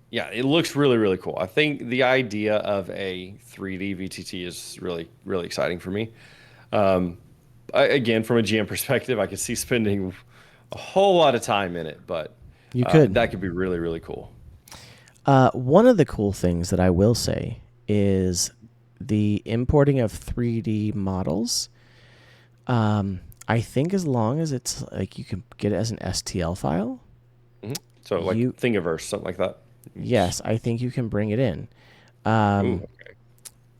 Yeah, it looks really, really cool. I think the idea of a 3D VTT is really, really exciting for me. Again, from a GM perspective, I could see spending a whole lot of time in it, but you could. That could be really, really cool. One of the cool things that I will say is the importing of 3D models. I think as long as it's like you can get it as an STL file. Mm-hmm. So like Thingiverse, something like that. Yes, I think you can bring it in. Ooh, okay.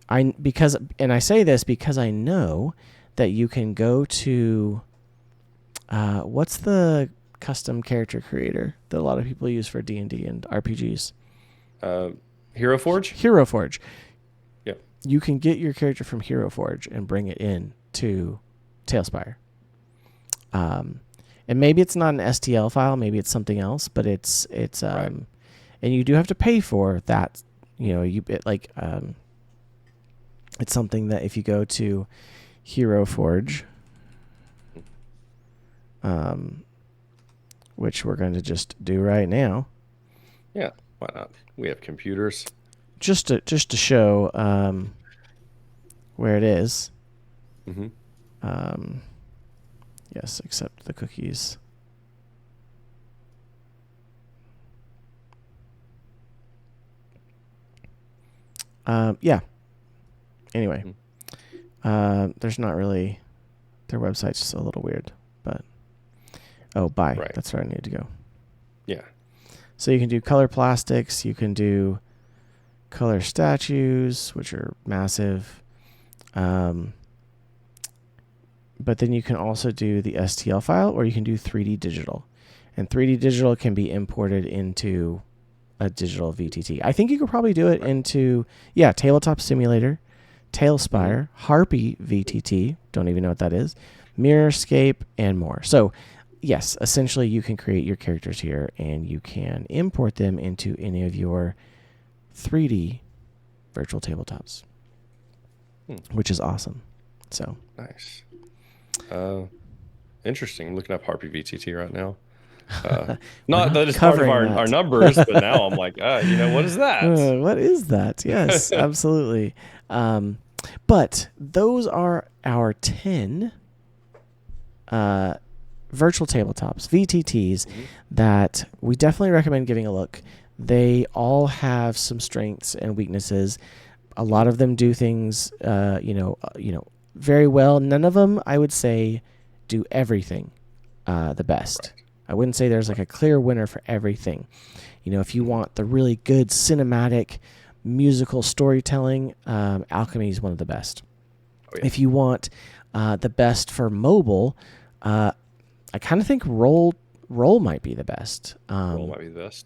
I say this because I know that you can go to what's the custom character creator that a lot of people use for D&D and RPGs? Hero Forge? Hero Forge. Yeah. You can get your character from Hero Forge and bring it in to Tailspire. And maybe it's not an STL file, maybe it's something else, but it's Right. And you do have to pay for that. You know, it's something that if you go to Hero Forge, which we're going to just do right now. Yeah, why not? We have computers. Just to show where it is. Mm-hmm. Yes, accept the cookies. Yeah. Anyway, there's not really, their website's just a little weird, but buy. Right. That's where I need to go. Yeah. So you can do color plastics. You can do color statues, which are massive. But then you can also do the STL file, or you can do 3D digital. And 3D digital can be imported into a digital VTT. I think you could probably do it into, Tabletop Simulator, Tailspire, Harpy VTT, don't even know what that is, Mirrorscape, and more. So, yes, essentially you can create your characters here, and you can import them into any of your 3D virtual tabletops, which is awesome. So nice. Interesting. I'm looking up Harpy VTT right now. Not that it's part of our numbers, but now I'm like, what is that? What is that? Yes, absolutely. But those are our 10 virtual tabletops, VTTs, that we definitely recommend giving a look. They all have some strengths and weaknesses. A lot of them do things, very well. None of them, I would say, do everything the best. Right. I wouldn't say there's like a clear winner for everything. If you want the really good cinematic musical storytelling, Alchemy is one of the best. Oh, yeah. If you want the best for mobile, I kind of think Roll might be the best. Roll might be the best.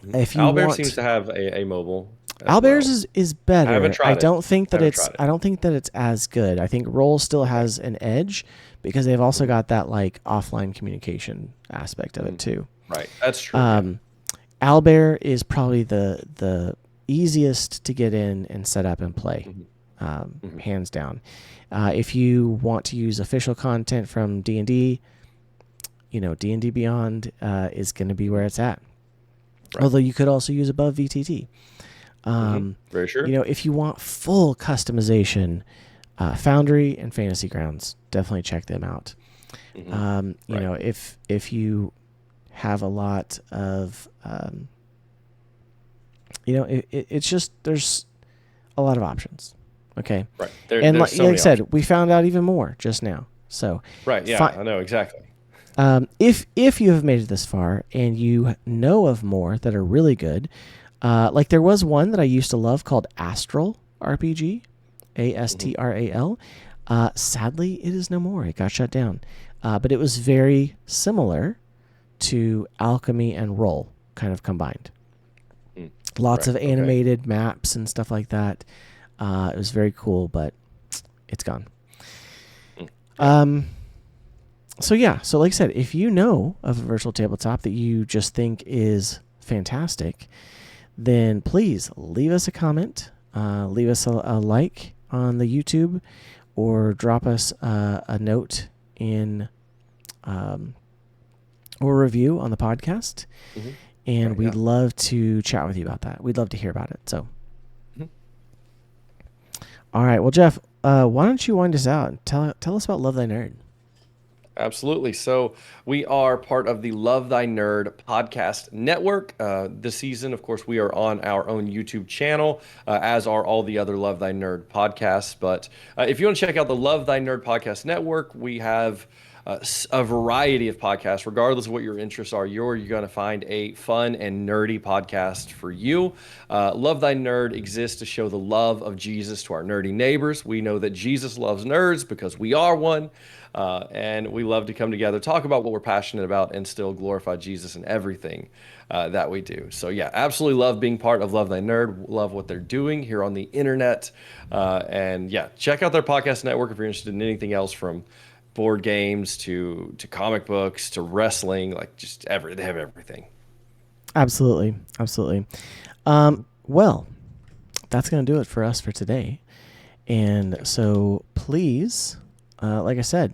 If you Owlbear seems to have a mobile. as well. Owlbears is better. I haven't tried it. I don't think that it's as good. I think Roll still has an edge because they've also got that like offline communication aspect of it too. Right. That's true. Owlbear is probably the easiest to get in and set up and play, hands down. If you want to use official content from D&D, D&D Beyond is going to be where it's at. Right. Although you could also use above VTT. Very sure. If you want full customization, Foundry and Fantasy Grounds, definitely check them out. If you have a lot of, it's just there's a lot of options. Okay. Right. And like I said, we found out even more just now. So. Right. Yeah. I know exactly. If you have made it this far and you know of more that are really good, like there was one that I used to love called Astral RPG, ASTRAL. Sadly, it is no more. It got shut down. But it was very similar to Alchemy and Roll kind of combined. Lots of animated maps and stuff like that. It was very cool, but it's gone. So like I said, if you know of a virtual tabletop that you just think is fantastic, then please leave us a comment, leave us a like on the YouTube, or drop us a note in or review on the podcast. And we'd love to chat with you about that. We'd love to hear about it. So, all right. Well, Jeff, why don't you wind us out and tell us about Love Thy Nerd? Absolutely. So we are part of the Love Thy Nerd podcast network. This season, of course, we are on our own YouTube channel, as are all the other Love Thy Nerd podcasts. But if you want to check out the Love Thy Nerd podcast network, we have a variety of podcasts. Regardless of what your interests are, you're going to find a fun and nerdy podcast for you. Love Thy Nerd exists to show the love of Jesus to our nerdy neighbors. We know that Jesus loves nerds because we are one. And we love to come together, talk about what we're passionate about, and still glorify Jesus in everything that we do. So yeah, absolutely love being part of Love Thy Nerd. Love what they're doing here on the internet. And yeah, check out their podcast network if you're interested in anything else, from board games to comic books to wrestling, like just they have everything. Absolutely. Well, that's going to do it for us for today. And so please, like I said,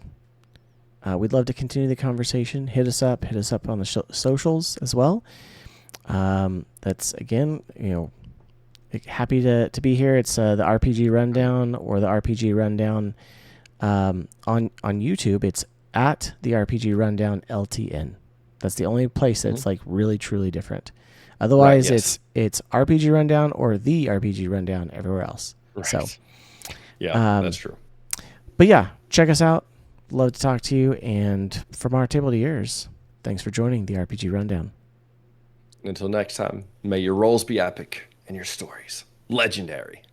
we'd love to continue the conversation. Hit us up on the socials as well. That's again, happy to be here. It's the RPG Rundown or the RPG Rundown on YouTube. It's at the RPG Rundown LTN. That's the only place that's like really truly different. Otherwise, it's RPG Rundown or the RPG Rundown everywhere else. Right. So, yeah, that's true. But yeah, check us out. Love to talk to you. And from our table to yours, thanks for joining the RPG Rundown. Until next time, may your rolls be epic and your stories legendary.